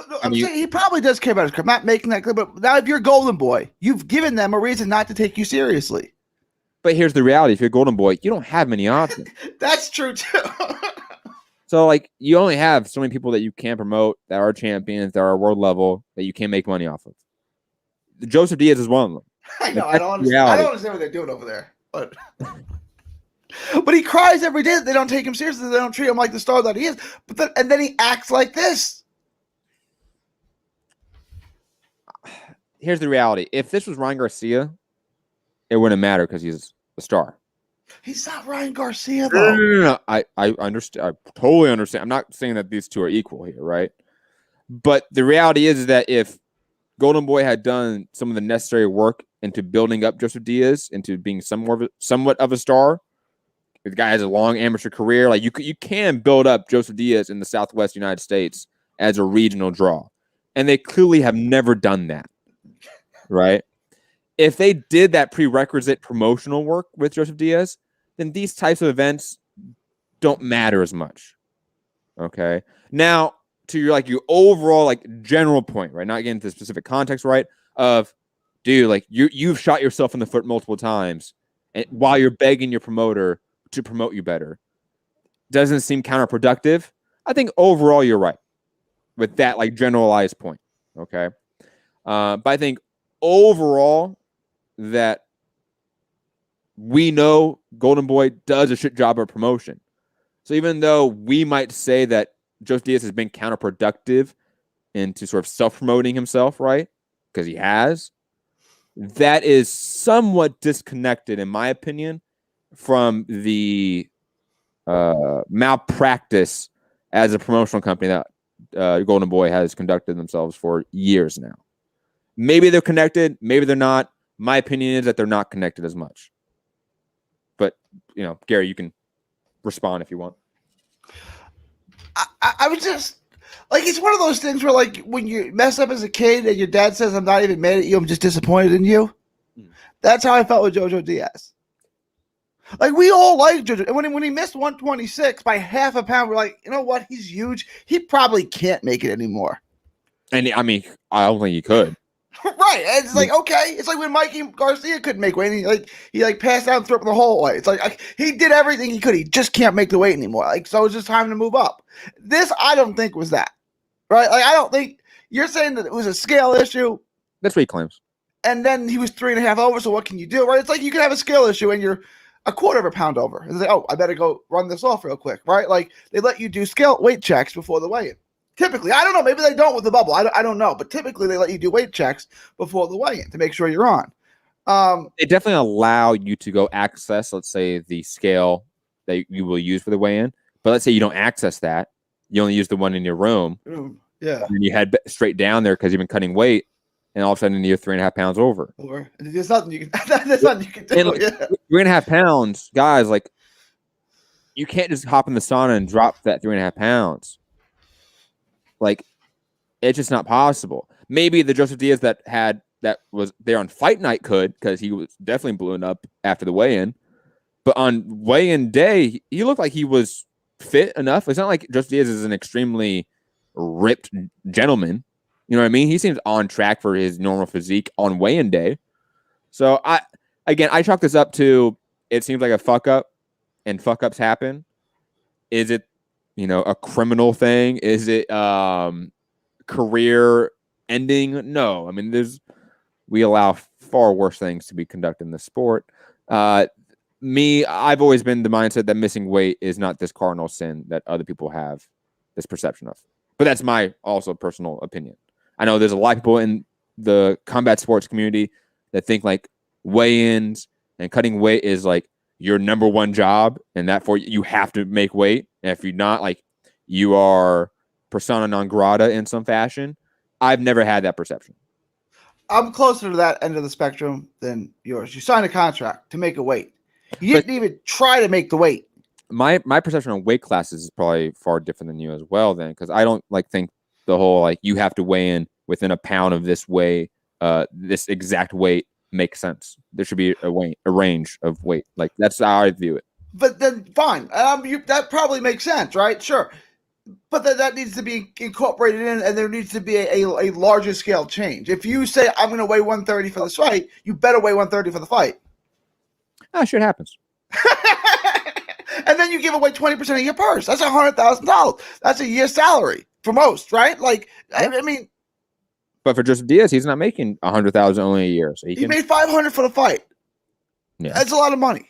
no, I'm saying he probably does care about his career. I'm not making that clear. But now, if you're Golden Boy, you've given them a reason not to take you seriously. But here's the reality: if you're Golden Boy, you don't have many options. That's true too. So, like, you only have so many people that you can promote that are champions, that are world level, that you can make money off of. Joseph Diaz is one of them. I know. I don't understand what they're doing over there, but. But he cries every day that they don't take him seriously. They don't treat him like the star that he is. But then he acts like this. Here's the reality. If this was Ryan Garcia, it wouldn't matter because he's a star. He's not Ryan Garcia, though. No. I understand. I totally understand. I'm not saying that these two are equal here, right? But the reality is that if Golden Boy had done some of the necessary work into building up Joseph Diaz into being somewhat of a star, the guy has a long amateur career. Like you can build up Joseph Diaz in the Southwest United States as a regional draw, and they clearly have never done that, right? If they did that prerequisite promotional work with Joseph Diaz, then these types of events don't matter as much. Okay, now to your overall general point, right? Not getting into the specific context, right? Of dude, you've shot yourself in the foot multiple times, and while you're begging your promoter to promote you better, doesn't seem counterproductive. I think overall you're right with that generalized point. Okay. But I think overall that we know Golden Boy does a shit job of promotion. So even though we might say that Joseph Diaz has been counterproductive into sort of self-promoting himself, right? Because he has, that is somewhat disconnected, in my opinion, from the malpractice as a promotional company that Golden Boy has conducted themselves for years now. Maybe they're connected, maybe they're not. My opinion is that they're not connected as much. But, Gary, you can respond if you want. I was just, it's one of those things where, when you mess up as a kid and your dad says, I'm not even mad at you, I'm just disappointed in you. That's how I felt with Jojo Diaz. We all like Jojo. And when he missed 126 by half a pound, we're like, you know what? He's huge. He probably can't make it anymore. And I mean, I don't think he could. Right. And it's like, okay. It's like when Mikey Garcia couldn't make weight. And he passed out and threw up the whole way. It's like he did everything he could. He just can't make the weight anymore. Like, so it's just time to move up. This, I don't think, was that. Right? Like, I don't think you're saying that it was a scale issue. That's what he claims. And then he was 3.5 over. So what can you do? Right? It's like you can have a scale issue and you're a quarter of a pound over. And it's like, oh, I better go run this off real quick. Right? Like, they let you do scale weight checks before the weigh-in. Typically, I don't know. Maybe they don't with the bubble. I don't know. But typically, they let you do weight checks before the weigh-in to make sure you're on. They definitely allow you to go access, let's say, the scale that you will use for the weigh-in. But let's say you don't access that. You only use the one in your room. Yeah. And you head straight down there because you've been cutting weight, and all of a sudden you're 3.5 pounds over. There's nothing you can. There's nothing you can do. And like, 3.5 pounds, guys. Like, you can't just hop in the sauna and drop that 3.5 pounds. Like, it's just not possible. Maybe the Joseph Diaz that was there on fight night could, because he was definitely blown up after the weigh-in. But on weigh-in day, he looked like he was fit enough. It's not like Joseph Diaz is an extremely ripped gentleman. You know what I mean? He seems on track for his normal physique on weigh-in day. So I chalk this up to, it seems like a fuck up, and fuck ups happen. Is it, a criminal thing? Is it career ending? No. I mean, we allow far worse things to be conducted in the sport. I've always been the mindset that missing weight is not this cardinal sin that other people have this perception of. But that's my also personal opinion. I know there's a lot of people in the combat sports community that think like weigh-ins and cutting weight is like your number one job, and that for you have to make weight. And if you're not, like, you are persona non grata in some fashion. I've never had that perception. I'm closer to that end of the spectrum than yours. You signed a contract to make a weight. You didn't even try to make the weight. My perception on weight classes is probably far different than you as well, then, because I don't think the whole like you have to weigh in within a pound of this this exact weight makes sense. There should be a range of weight. Like, that's how I view it. But then fine, that probably makes sense, right? Sure. But that needs to be incorporated in, and there needs to be a larger scale change. If you say, I'm going to weigh 130 for this fight, you better weigh 130 for the fight. Shit happens. And then you give away 20% of your purse. That's $100,000. That's a year's salary for most, right? Like, I mean. But for Joseph Diaz, he's not making $100,000 only a year. So he made $500 for the fight. Yeah. That's a lot of money.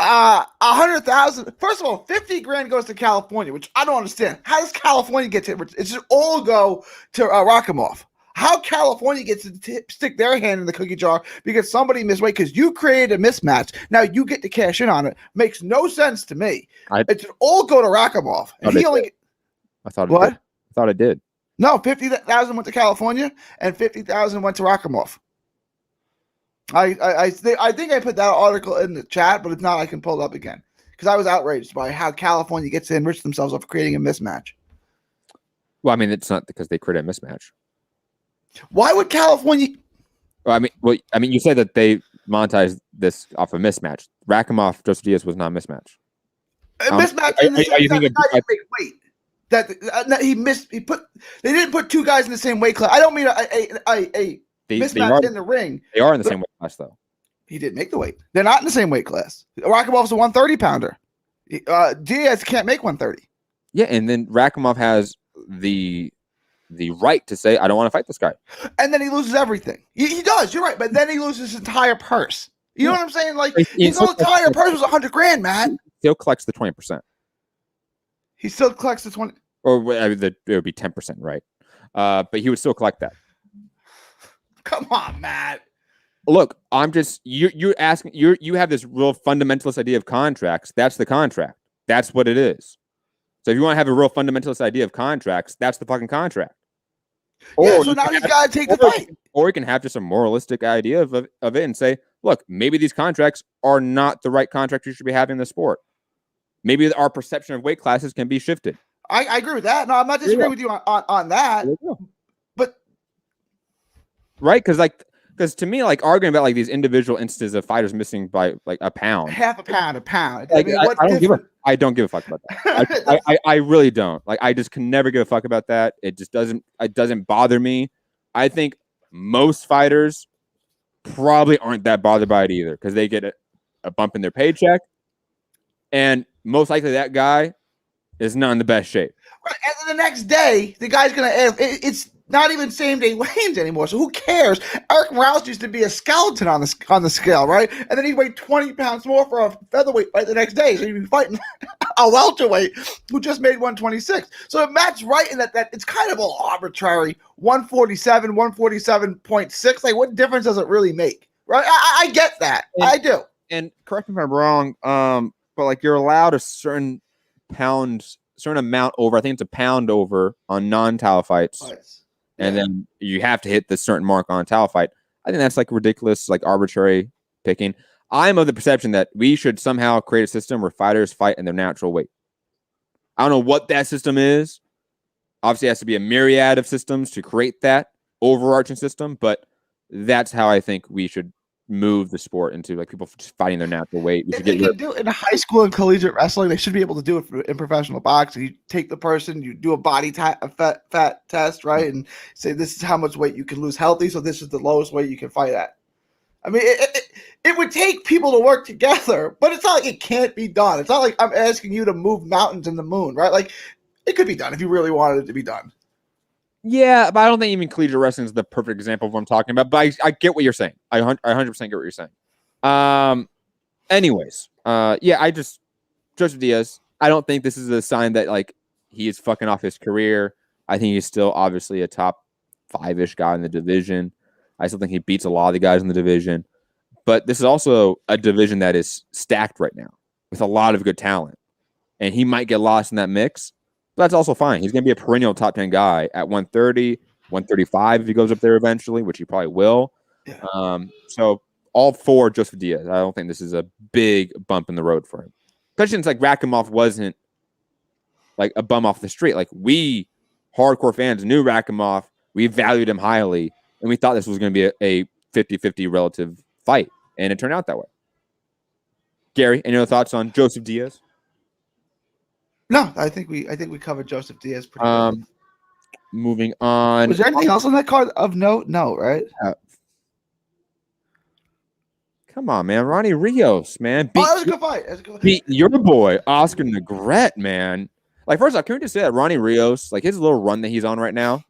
$100,000. First of all, $50,000 goes to California, which I don't understand. How does California get to it? It should all go to Rakimov. How California gets to stick their hand in the cookie jar because somebody missed weight because you created a mismatch. Now you get to cash in on it. Makes no sense to me. It should all go to Rakimov. And I thought it did. No, 50,000 went to California and 50,000 went to Rakimov. I think I put that article in the chat, but if not, I can pull it up again because I was outraged by how California gets to enrich themselves off creating a mismatch. Well, I mean, it's not because they create a mismatch. Why would California? Well, I mean, you said that they monetized this off a mismatch. Rakimov, Joseph Diaz was not a mismatch. A mismatch. Are you thinking make weight? That he missed. They didn't put two guys in the same weight class. I don't mean a mismatch in the ring. They are in the same weight class, though. He didn't make the weight. They're not in the same weight class. Rakimov's a 130 pounder. Diaz can't make 130. Yeah, and then Rakimov has the right to say, I don't want to fight this guy. And then he loses everything. He does, you're right, but then he loses his entire purse. You know what I'm saying? Like, his whole entire purse was $100,000, man. He still collects the 20%. He still collects the 20. Or it would be 10%, right? But he would still collect that. Come on, Matt. Look, I'm just you're asking you have this real fundamentalist idea of contracts. That's the contract. That's what it is. So if you want to have a real fundamentalist idea of contracts, that's the fucking contract. Yeah, so now he's got to take the fight. Or you can have just a moralistic idea of it and say, look, maybe these contracts are not the right contract you should be having in the sport. Maybe our perception of weight classes can be shifted. I agree with that. No, I'm not disagreeing with you on that. But right, because to me, like, arguing about like these individual instances of fighters missing by like a pound, half a pound. Like, I don't give a fuck about that. I really don't. Like, I just can never give a fuck about that. It just doesn't bother me. I think most fighters probably aren't that bothered by it either because they get a bump in their paycheck, and most likely that guy is not in the best shape. Right. And then the next day, the guy's going to it's not even same-day weigh-ins anymore, so who cares? Eric Rouse used to be a skeleton on the scale, right? And then he weighed 20 pounds more for a featherweight fight the next day, so he'd be fighting a welterweight who just made 126. So if Matt's right in that it's kind of all arbitrary, 147, 147.6, like what difference does it really make, right? I get that. I do. And correct me if I'm wrong, but like you're allowed a certain amount over, I think it's a pound over on non-title fights. And then you have to hit the certain mark on a title fight. I think that's like ridiculous, like arbitrary picking. I'm of the perception that we should somehow create a system where fighters fight in their natural weight. I don't know what that system is. Obviously, it has to be a myriad of systems to create that overarching system, but that's how I think we should move the sport into like people just fighting their natural weight. They can do it in high school and collegiate wrestling. They should be able to do it in professional boxing. You take the person, you do a body fat test, right, and say this is how much weight you can lose healthy. So this is the lowest weight you can fight at. I mean, it would take people to work together, but it's not like it can't be done. It's not like I'm asking you to move mountains and the moon, right? Like it could be done if you really wanted it to be done. Yeah, but I don't think even collegiate wrestling is the perfect example of what I'm talking about. But I get what you're saying. I 100% get what you're saying. Anyways, yeah, Joseph Diaz, I don't think this is a sign that like he is fucking off his career. I think he's still obviously a top 5-ish guy in the division. I still think he beats a lot of the guys in the division. But this is also a division that is stacked right now with a lot of good talent. And he might get lost in that mix. But that's also fine. He's going to be a perennial top 10 guy at 130, 135 if he goes up there eventually, which he probably will. Yeah. So all for Joseph Diaz. I don't think this is a big bump in the road for him. Especially since like Rakhimov wasn't like a bum off the street. Like we hardcore fans knew Rakhimov. We valued him highly. And we thought this was going to be a 50-50 relative fight. And it turned out that way. Gary, any other thoughts on Joseph Diaz? No, I think we covered Joseph Diaz pretty well. Moving on. Was there anything else on that card of note? No, right? Come on, man. Ronnie Rios, man. That was a good fight. Beat your boy, Oscar Negrete, man. Like, first off, can we just say that Ronnie Rios, like his little run that he's on right now,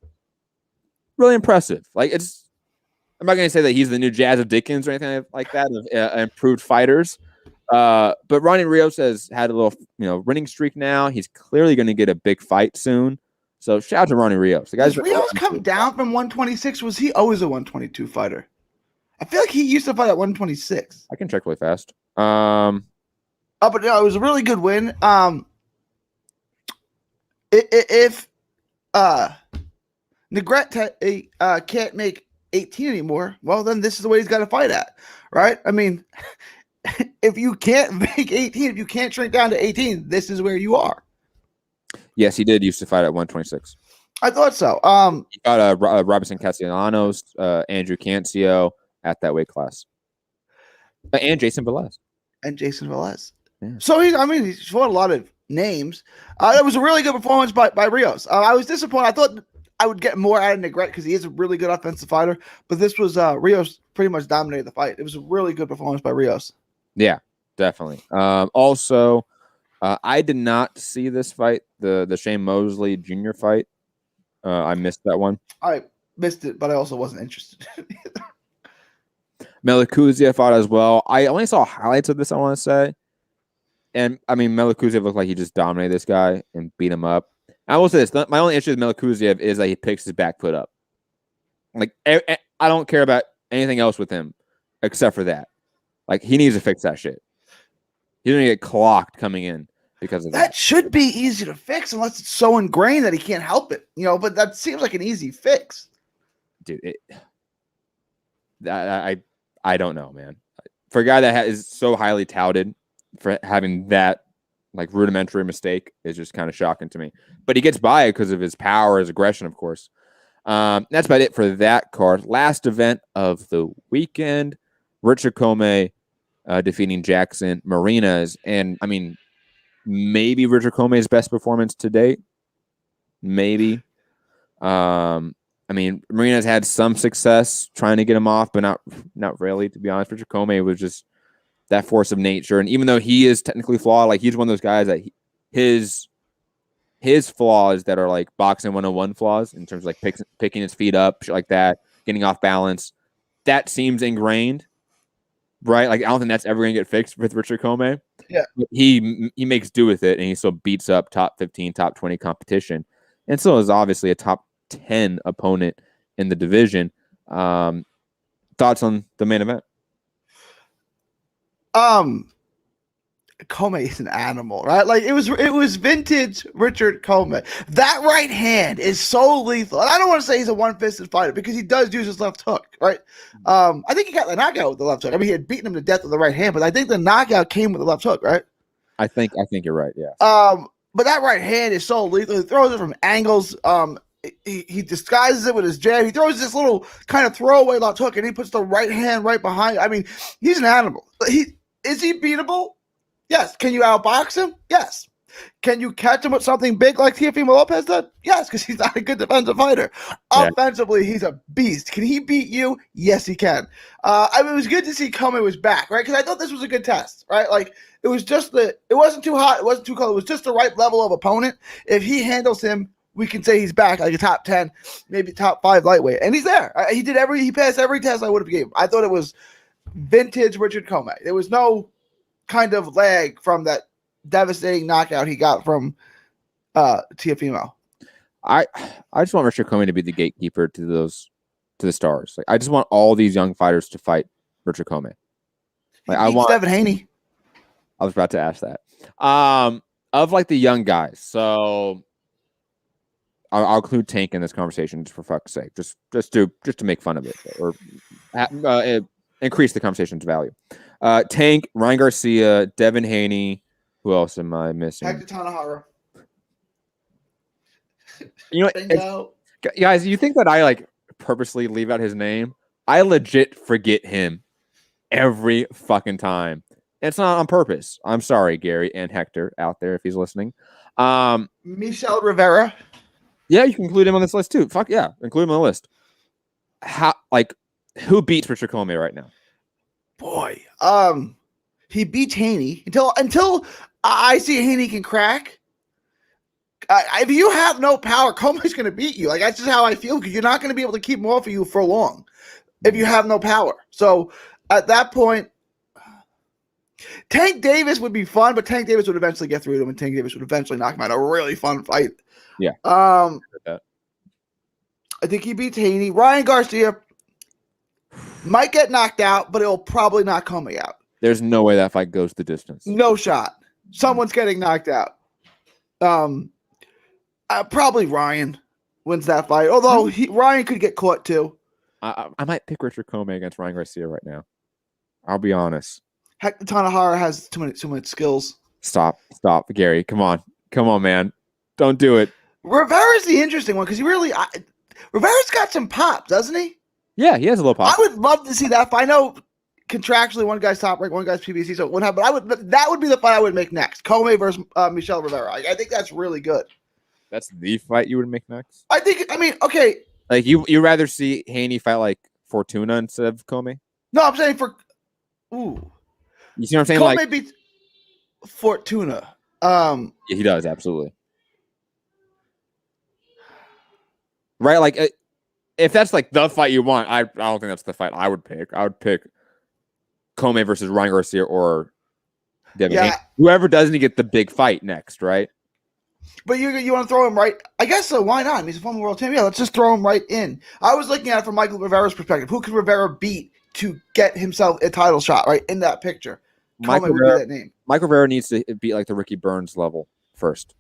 really impressive. Like, I'm not going to say that he's the new Jazz of Dickens or anything like that, of improved fighters. But Ronnie Rios has had a little, winning streak now. He's clearly going to get a big fight soon. So shout out to Ronnie Rios. The guy's Rios come down from 126. Was he always a 122 fighter? I feel like he used to fight at 126. I can check really fast. But no, it was a really good win. If Negrete can't make 18 anymore, well, then this is the way he's got to fight at, right? I mean, if you can't make 18, if you can't shrink down to 18, this is where you are. Yes, he did used to fight at 126. I thought so. He got Robinson Castellanos, Andrew Cancio at that weight class. And Jason Velez. Yeah. So he fought a lot of names. It was a really good performance by Rios. I was disappointed. I thought I would get more out of Negrete because he is a really good offensive fighter. But this was Rios pretty much dominated the fight. It was a really good performance by Rios. Yeah, definitely. Also, I did not see this fight, the Shane Mosley Jr. fight. I missed that one. I missed it, but I also wasn't interested in it either. Melikuziev fought as well. I only saw highlights of this, I want to say. And, I mean, Melikuziev looked like he just dominated this guy and beat him up. I will say this. My only issue with Melikuziev is that he picks his back foot up. Like, I don't care about anything else with him except for that. Like, he needs to fix that shit. He's going to get clocked coming in because of that. That should be easy to fix unless it's so ingrained that he can't help it. But that seems like an easy fix. Dude, I don't know, man. For a guy that is so highly touted for having that like rudimentary mistake is just kind of shocking to me. But he gets by because of his power, his aggression, of course. That's about it for that card. Last event of the weekend, Richard Comey defeating Jackson Marinas. And, I mean, maybe Richard Comey's best performance to date. Maybe. I mean, Marina's had some success trying to get him off, but not really, to be honest. Richard Comey was just that force of nature. And even though he is technically flawed, like he's one of those guys that his flaws that are like boxing 101 flaws in terms of like picking his feet up, shit like that, getting off balance, that seems ingrained, right? Like I don't think that's ever going to get fixed with Richard Comey. Yeah. But he makes do with it, and he still beats up top 15, top 20 competition, and still is obviously a top 10 opponent in the division. Thoughts on the main event? Comey is an animal, right? Like it was vintage Richard Comey. That right hand is so lethal. And I don't want to say he's a one-fisted fighter because he does use his left hook, right? I think he got the knockout with the left hook. I mean, he had beaten him to death with the right hand, but I think the knockout came with the left hook, right? I think you're right. Yeah. But that right hand is so lethal. He throws it from angles. He disguises it with his jab. He throws this little kind of throwaway left hook, and he puts the right hand right behind. I mean, he's an animal. Is he beatable? Yes. Can you outbox him? Yes. Can you catch him with something big like Teofimo Lopez did? Yes, because he's not a good defensive fighter. Yeah. Offensively, he's a beast. Can he beat you? Yes, he can. I mean, it was good to see Comey was back, right? Because I thought this was a good test, right? Like, it was just it wasn't too hot. It wasn't too cold. It was just the right level of opponent. If he handles him, we can say he's back, like a top 10, maybe top 5 lightweight. And he's there. He passed every test I would have given him. I thought it was vintage Richard Comey. There was no kind of lag from that devastating knockout he got from Teofimo. I just want Richard Comey to be the gatekeeper to the stars. Like I just want all these young fighters to fight Richard Comey. Like I want Devin Haney. I was about to ask that. Of like the young guys, so I'll include Tank in this conversation just for fuck's sake, just to make fun of it or increase the conversation's value. Tank, Ryan Garcia, Devin Haney. Who else am I missing? Hector Tanahara. You know, guys, you think that I like purposely leave out his name? I legit forget him every fucking time. It's not on purpose. I'm sorry, Gary and Hector out there if he's listening. Michel Rivera. Yeah, you can include him on this list too. Fuck yeah, include him on the list. Who beats Richard Comey right now? Boy, he beats Haney until I see Haney can crack. If you have no power, Comey's going to beat you. Like that's just how I feel because you're not going to be able to keep him off of you for long if you have no power. So at that point, Tank Davis would be fun, but Tank Davis would eventually get through to him, and Tank Davis would eventually knock him out. A really fun fight. Yeah. I think he beats Haney. Ryan Garcia might get knocked out, but it'll probably not Comey out. There's no way that fight goes the distance. No shot. Someone's getting knocked out. Probably Ryan wins that fight. Although Ryan could get caught too. I might pick Richard Comey against Ryan Garcia right now. I'll be honest. Hector Tanahara has too many skills. Stop, Gary. Come on, man. Don't do it. Rivera's the interesting one because Rivera's got some pop, doesn't he? Yeah, he has a little pop. I would love to see that fight. I know contractually one guy's top rank, one guy's PBC, so it wouldn't happen. But that would be the fight I would make next. Comey versus Michel Rivera. I think that's really good. That's the fight you would make next? Okay. Like you rather see Haney fight like Fortuna instead of Comey? No, I'm saying ooh. You see what I'm saying? Comey beats Fortuna. Yeah, he does, absolutely. Right, like if that's like the fight you want, I don't think that's the fight I would pick. I would pick Comey versus Ryan Garcia or Devin Haney. Whoever doesn't get the big fight next, right? But you want to throw him right? I guess so. Why not? He's a former world champion. Yeah, let's just throw him right in. I was looking at it from Michael Rivera's perspective. Who could Rivera beat to get himself a title shot? Right in that picture. Michael Rivera, would be that name. Michael Rivera needs to beat like the Ricky Burns level first.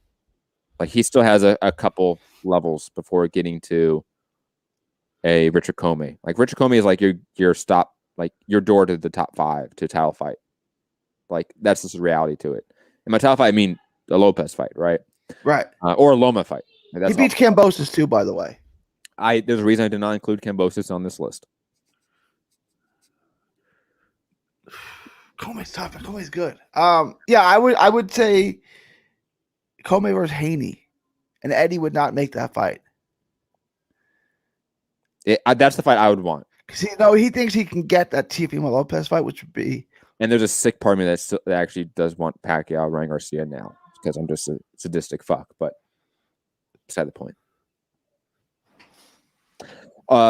Like he still has a couple levels before getting to a Richard Comey. Like Richard Comey is like your stop, like your door to the top 5 to a title fight. Like that's just the reality to it. And my title fight, I mean the Lopez fight, right? Right. Or a Loma fight. Like, he beats Kambosos too, by the way. There's a reason I did not include Kambosos on this list. Comey's tough. Comey's good. Yeah, I would say Comey versus Haney, and Eddie would not make that fight. That's the fight I would want. Because he thinks he can get that Teofimo Lopez fight, which would be. And there's a sick part of me that actually does want Pacquiao, Ryan Garcia now because I'm just a sadistic fuck. But beside the point.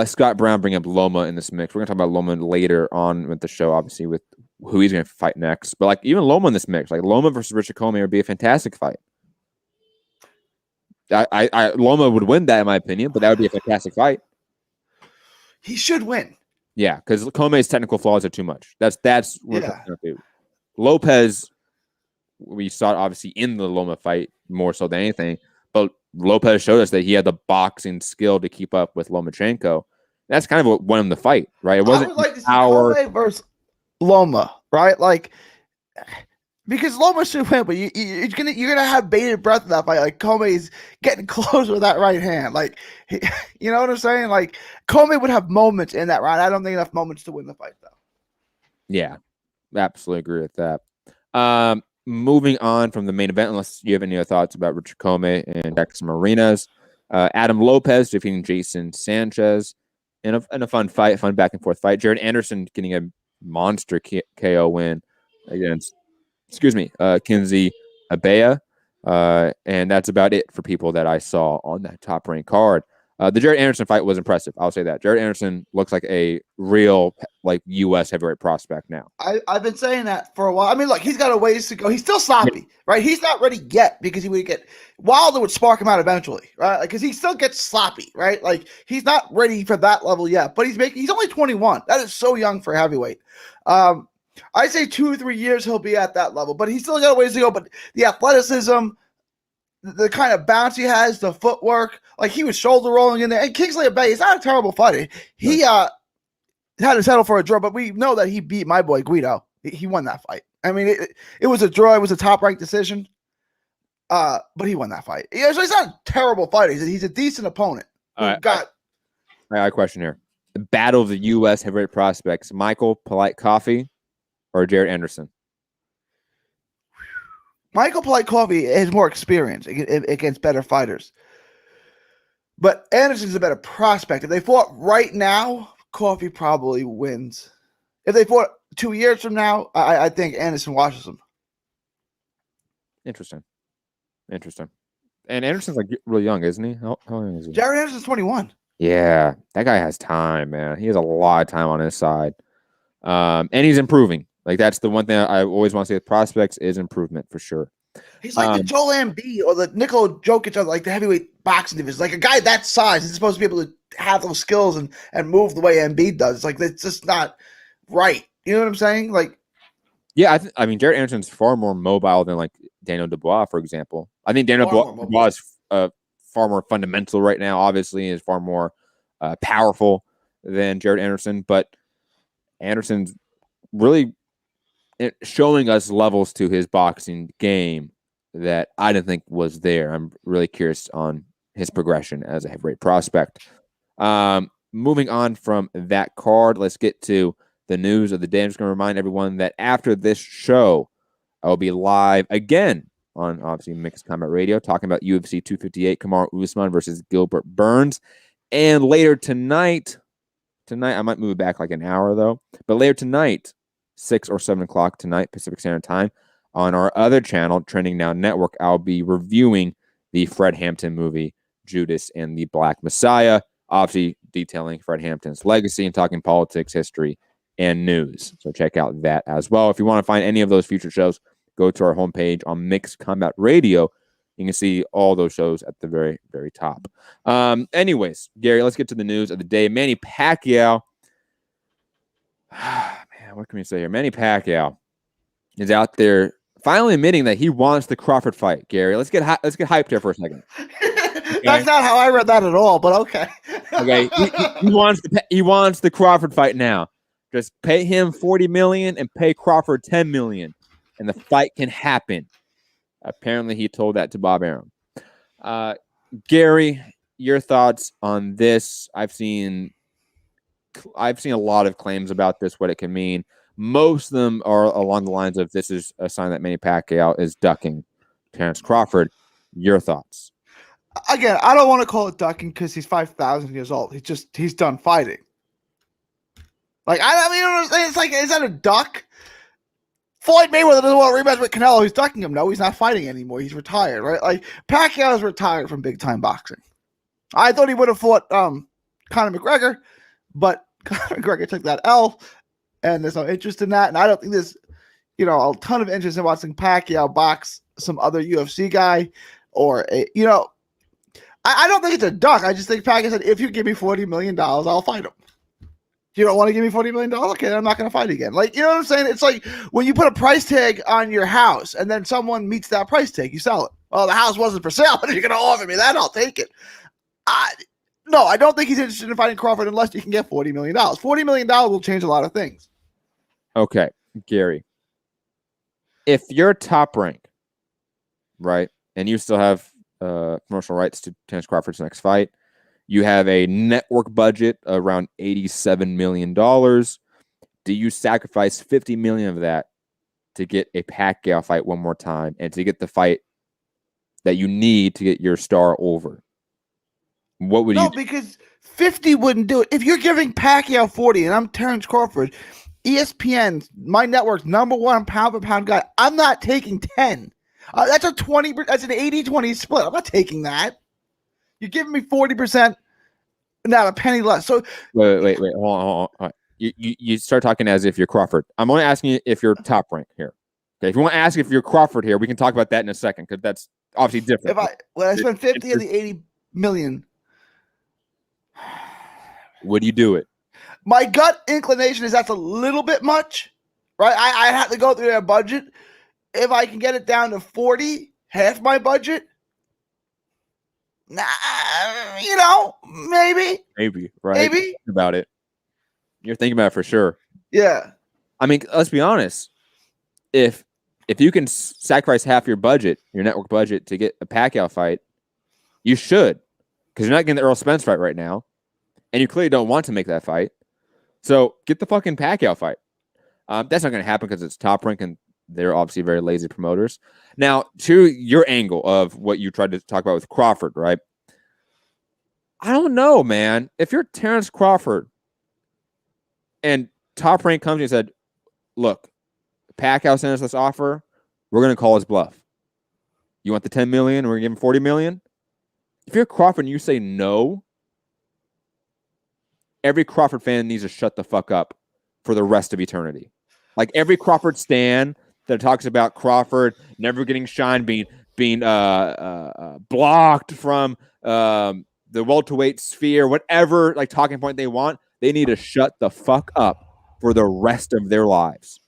Scott Brown bring up Loma in this mix. We're gonna talk about Loma later on with the show, obviously, with who he's gonna fight next. But like even Loma in this mix, like Loma versus Richard Commey would be a fantastic fight. Loma would win that in my opinion, but that would be a fantastic fight. He should win. Yeah, because Commey's technical flaws are too much. That's what Lopez. We saw it obviously in the Loma fight more so than anything, but Lopez showed us that he had the boxing skill to keep up with Lomachenko. That's kind of what won him the fight, right? It wasn't I would like to see Commey versus Loma, right? Like, because Loma should win, but you're gonna have bated breath in that fight. Like Commey's getting close with that right hand. Like, you know what I'm saying? Like Commey would have moments in that round. I don't think enough moments to win the fight though. Yeah, absolutely agree with that. Moving on from the main event, unless you have any other thoughts about Richard Commey and Jackson Marinas, Adam Lopez defeating Jason Sanchez in a fun fight, fun back and forth fight. Jared Anderson getting a monster KO win against, Kinsey Abea. And that's about it for people that I saw on that top ranked card. The Jared Anderson fight was impressive. I'll say that. Jared Anderson looks like a real U.S. heavyweight prospect now. I've been saying that for a while. I mean, look, he's got a ways to go. He's still sloppy, right? He's not ready yet because he would get Wilder would spark him out eventually, right? Because he still gets sloppy, right? Like he's not ready for that level yet. But he's only 21. That is so young for heavyweight. I say 2 or 3 years he'll be at that level, but he's still got a ways to go. But the athleticism, the kind of bounce he has, the footwork, like he was shoulder rolling in there. And Kingsley Abey is not a terrible fighter. He had to settle for a draw, but we know that he beat my boy Guido. He won that fight. I mean, it was a draw. It was a top-ranked decision, but he won that fight. So he's not a terrible fighter. He's a decent opponent. I got a question here. The battle of the U.S. heavyweight prospects, Michael Polite Coffee or Jared Anderson? Michael Polite Coffee has more experience against better fighters. But Anderson's a better prospect. If they fought right now, Coffee probably wins. If they fought 2 years from now, I think Anderson washes him. Interesting. And Anderson's really young, isn't he? How young is he? Jared Anderson's 21. Yeah, that guy has time, man. He has a lot of time on his side. And he's improving. Like, that's the one thing I always want to say with prospects is improvement for sure. He's like the Joel Embiid or the Nikola Jokic of like the heavyweight boxing division. Like a guy that size is supposed to be able to have those skills and move the way Embiid does. It's like it's just not right. You know what I'm saying? Like, yeah, I mean, Jared Anderson's far more mobile than like Daniel Dubois, for example. I think Daniel Dubois is far more fundamental right now. Obviously, is far more powerful than Jared Anderson, but Anderson's really showing us levels to his boxing game that I didn't think was there. I'm really curious on his progression as a heavyweight prospect. Moving on from that card, let's get to the news of the day. I'm just going to remind everyone that after this show, I will be live again on obviously Mixed Combat Radio talking about UFC 258, Kamaru Usman versus Gilbert Burns. And later tonight, I might move it back like an hour though, but later tonight, 6 or 7 o'clock tonight, Pacific Standard Time, on our other channel, Trending Now Network, I'll be reviewing the Fred Hampton movie, Judas and the Black Messiah, obviously detailing Fred Hampton's legacy and talking politics, history, and news. So check out that as well. If you want to find any of those future shows, go to our homepage on Mixed Combat Radio. You can see all those shows at the very, very top. Anyways, Gary, let's get to the news of the day. Manny Pacquiao. Man, what can we say here? Manny Pacquiao is out there finally admitting that he wants the Crawford fight. Gary, let's get hyped here for a second. Okay? That's not how I read that at all, but okay. Okay, he wants the Crawford fight now. Just pay him $40 million and pay Crawford $10 million, and the fight can happen. Apparently, he told that to Bob Arum. Gary, your thoughts on this? I've seen a lot of claims about this, what it can mean. Most of them are along the lines of this is a sign that Manny Pacquiao is ducking Terence Crawford. Your thoughts? Again, I don't want to call it ducking because he's 5,000 years old. He's done fighting. Like I mean, you know what I'm saying? It's like, is that a duck? Floyd Mayweather doesn't want to rematch with Canelo. He's ducking him. No, he's not fighting anymore. He's retired, right? Like Pacquiao's retired from big time boxing. I thought he would have fought Conor McGregor, but Conor McGregor took that L, and there's no interest in that. And I don't think there's, a ton of interest in watching Pacquiao box some other UFC guy, or I don't think it's a duck. I just think Pacquiao said, if you give me $40 million, I'll fight him. You don't want to give me $40 million? Okay, I'm not going to fight again. Like, you know what I'm saying? It's like when you put a price tag on your house and then someone meets that price tag, you sell it. Well, the house wasn't for sale, but if you're going to offer me that, I'll take it. No, I don't think he's interested in fighting Crawford unless you can get $40 million. $40 million will change a lot of things. Okay, Gary. If you're Top Rank, right, and you still have commercial rights to Terence Crawford's next fight, you have a network budget around $87 million. Do you sacrifice $50 million of that to get a Pacquiao fight one more time and to get the fight that you need to get your star over? What would you do? No, because 50 wouldn't do it. If you're giving Pacquiao 40 and I'm Terence Crawford, ESPN, my network's #1 pound for pound guy, I'm not taking 10. That's an 80-20 split. I'm not taking that. You're giving me 40%, not a penny less. So wait. Hold on. You start talking as if you're Crawford. I'm only asking you if you're Top Rank here. Okay, if you want to ask if you're Crawford here, we can talk about that in a second because that's obviously different. When I spend 50 of the 80 million, would you do it? My gut inclination is that's a little bit much, right? I have to go through their budget. If I can get it down to 40, half my budget, maybe. Maybe, right? Maybe. Think about it. You're thinking about it for sure. Yeah. I mean, let's be honest. If you can sacrifice half your budget, your network budget, to get a Pacquiao fight, you should, because you're not getting the Earl Spence fight right now, and you clearly don't want to make that fight. So get the fucking Pacquiao fight. That's not going to happen because it's Top Rank, and they're obviously very lazy promoters. Now, to your angle of what you tried to talk about with Crawford, right? I don't know, man. If you're Terence Crawford and Top Rank comes and said, look, Pacquiao sent us this offer, we're going to call his bluff. You want the $10 million? We're going to give him $40 million? If you're Crawford and you say no, every Crawford fan needs to shut the fuck up for the rest of eternity. Like every Crawford stan that talks about Crawford never getting shine, being blocked from the welterweight sphere, whatever like talking point they want, they need to shut the fuck up for the rest of their lives.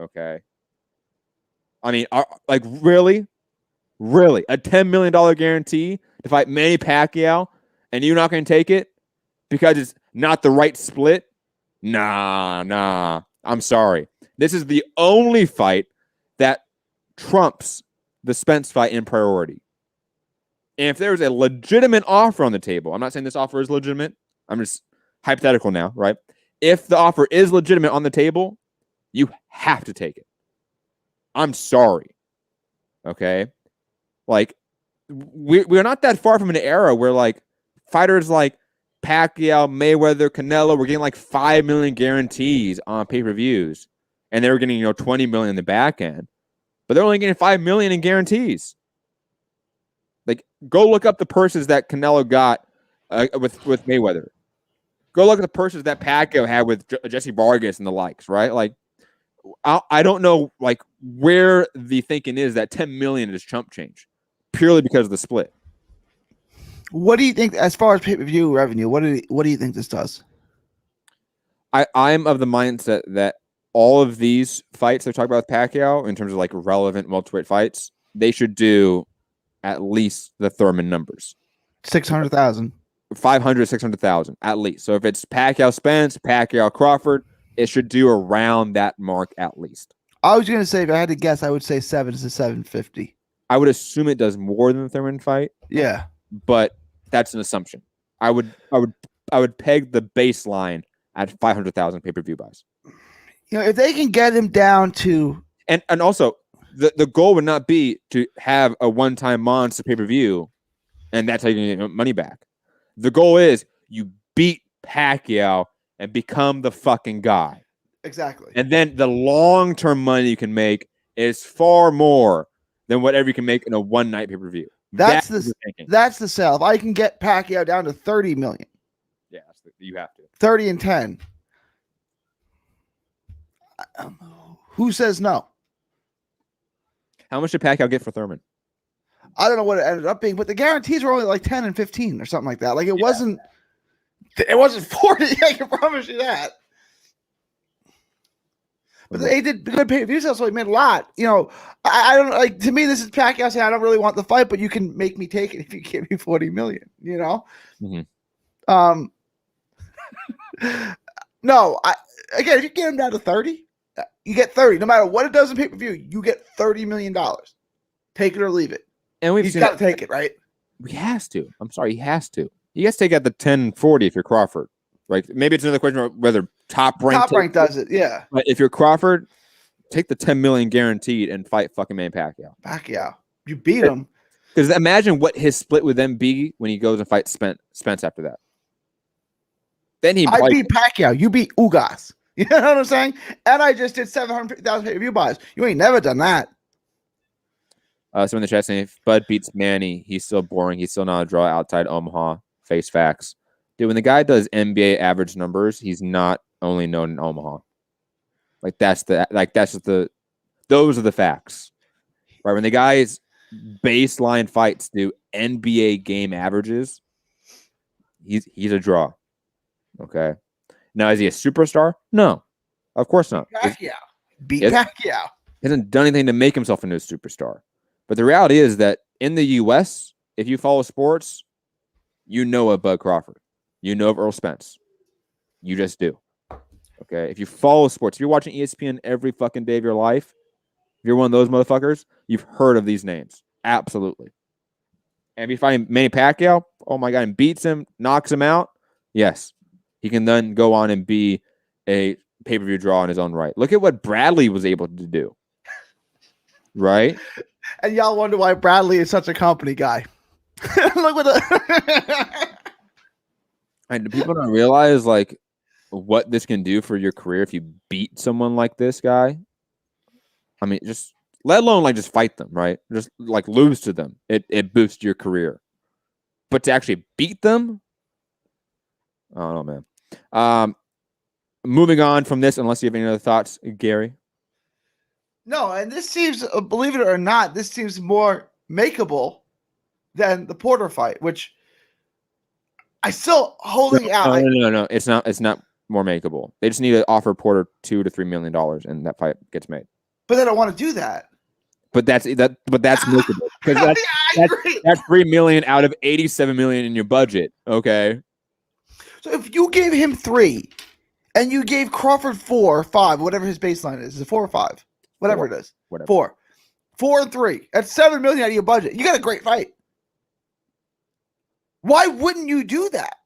Okay. I mean, like really a $10 million guarantee to fight Manny Pacquiao, and you're not going to take it because it's not the right split? Nah. I'm sorry. This is the only fight that trumps the Spence fight in priority. And if there's a legitimate offer on the table, I'm not saying this offer is legitimate. I'm just hypothetical now, right? If the offer is legitimate on the table, you have to take it. I'm sorry. Okay? Like, we're not that far from an era where, like, fighters like Pacquiao, Mayweather, Canelo were getting like 5 million guarantees on pay-per-views, and they were getting 20 million in the back end, but they're only getting 5 million in guarantees. Like, go look up the purses that Canelo got with Mayweather. Go look at the purses that Pacquiao had with Jesse Vargas and the likes, right? Like, I don't know like where the thinking is that 10 million is chump change purely because of the split. What do you think as far as pay-per-view revenue? What do you think this does? I'm of the mindset that all of these fights they're talking about with Pacquiao in terms of like relevant welterweight fights, they should do at least the Thurman numbers. 600,000. 500, 600,000 at least. So if it's Pacquiao Spence, Pacquiao Crawford, it should do around that mark at least. I was going to say, if I had to guess, I would say 7 to 750. I would assume it does more than the Thurman fight. Yeah. But that's an assumption. I would peg the baseline at 500,000 pay-per-view buys. If they can get him down to, and also the goal would not be to have a one-time monster pay-per-view and that's how you can get money back. The goal is you beat Pacquiao and become the fucking guy. Exactly. And then the long-term money you can make is far more than whatever you can make in a one-night pay-per-view. That's the sell. If I can get Pacquiao down to 30 million. Yeah, you have to. 30 and 10. Who says no? How much did Pacquiao get for Thurman? I don't know what it ended up being, but the guarantees were only like 10 and 15 or something like that. Like it wasn't 40. I can promise you that. But they did good pay-per-view sales, so it made a lot. You know, I don't like. To me, this is Pacquiao saying, "I don't really want the fight, but you can make me take it if you give me 40 million." You know. Mm-hmm. No. Again, if you get him down to 30, you get 30. No matter what it does in pay-per-view, you get $30 million. Take it or leave it. And he's got to take it, right? He has to. I'm sorry, he has to. He has to take out the 10-40 if you're Crawford. Right? Maybe it's another question of whether top rank does it. Yeah. But if you're Crawford, take the 10 million guaranteed and fight fucking Manny Pacquiao. You beat him. Because imagine what his split would then be when he goes and fights Spence after that. Then I beat Pacquiao. You beat Ugas. You know what I'm saying? And I just did 750,000 pay-per-view buys. You ain't never done that. So in the chat saying, if Bud beats Manny, he's still boring. He's still not a draw outside Omaha. Face facts. Dude, when the guy does NBA average numbers, he's not only known in Omaha. Those are the facts. Right? When the guy's baseline fights do NBA game averages, he's a draw. Okay. Now, is he a superstar? No. Of course not. Pacquiao. Beat Pacquiao. He hasn't done anything to make himself into a superstar. But the reality is that in the US, if you follow sports, you know of Bud Crawford. You know of Earl Spence. You just do. Okay? If you follow sports, if you're watching ESPN every fucking day of your life, if you're one of those motherfuckers, you've heard of these names. Absolutely. And if you find Manny Pacquiao, oh my God, and beats him, knocks him out, yes. He can then go on and be a pay-per-view draw in his own right. Look at what Bradley was able to do. Right? And y'all wonder why Bradley is such a company guy. Look what the And people don't realize what this can do for your career if you beat someone like this guy. I mean, just let alone just fight them, right? Just lose to them. It boosts your career. But to actually beat them, I don't know, man. Moving on from this, unless you have any other thoughts, Gary. No, and this seems, believe it or not, this seems more makeable than the Porter fight, which I still holding out. No. It's not more makeable. They just need to offer Porter $2 to $3 million, and that fight gets made. But they don't want to do that. But that's makeable because that's $3 million out of $87 million in your budget. Okay. So if you gave him 3, and you gave Crawford 4 or 5, whatever his baseline is it 4 or 5, whatever it is, 4 and 3. That's $7 million out of your budget. You got a great fight. Why wouldn't you do that?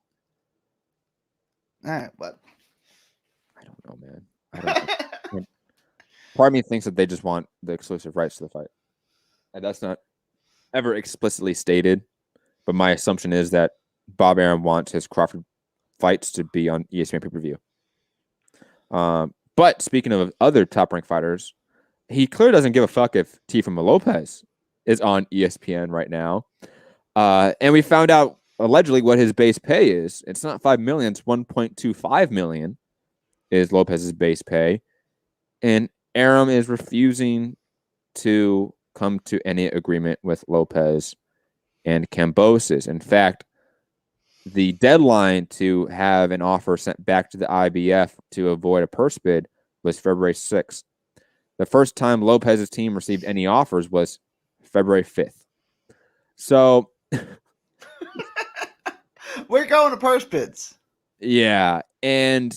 All right, but I don't know, man. I don't know. Part of me thinks that they just want the exclusive rights to the fight. And that's not ever explicitly stated, but my assumption is that Bob Arum wants his Crawford fights to be on ESPN pay-per-view. But speaking of other top-ranked fighters, he clearly doesn't give a fuck if Teofimo Lopez is on ESPN right now. And we found out allegedly what his base pay is. It's not $5 million, it's $1.25 million is Lopez's base pay. And Arum is refusing to come to any agreement with Lopez and Kambosos. In fact, the deadline to have an offer sent back to the IBF to avoid a purse bid was February 6th. The first time Lopez's team received any offers was February 5th. So we're going to purse bids. Yeah. And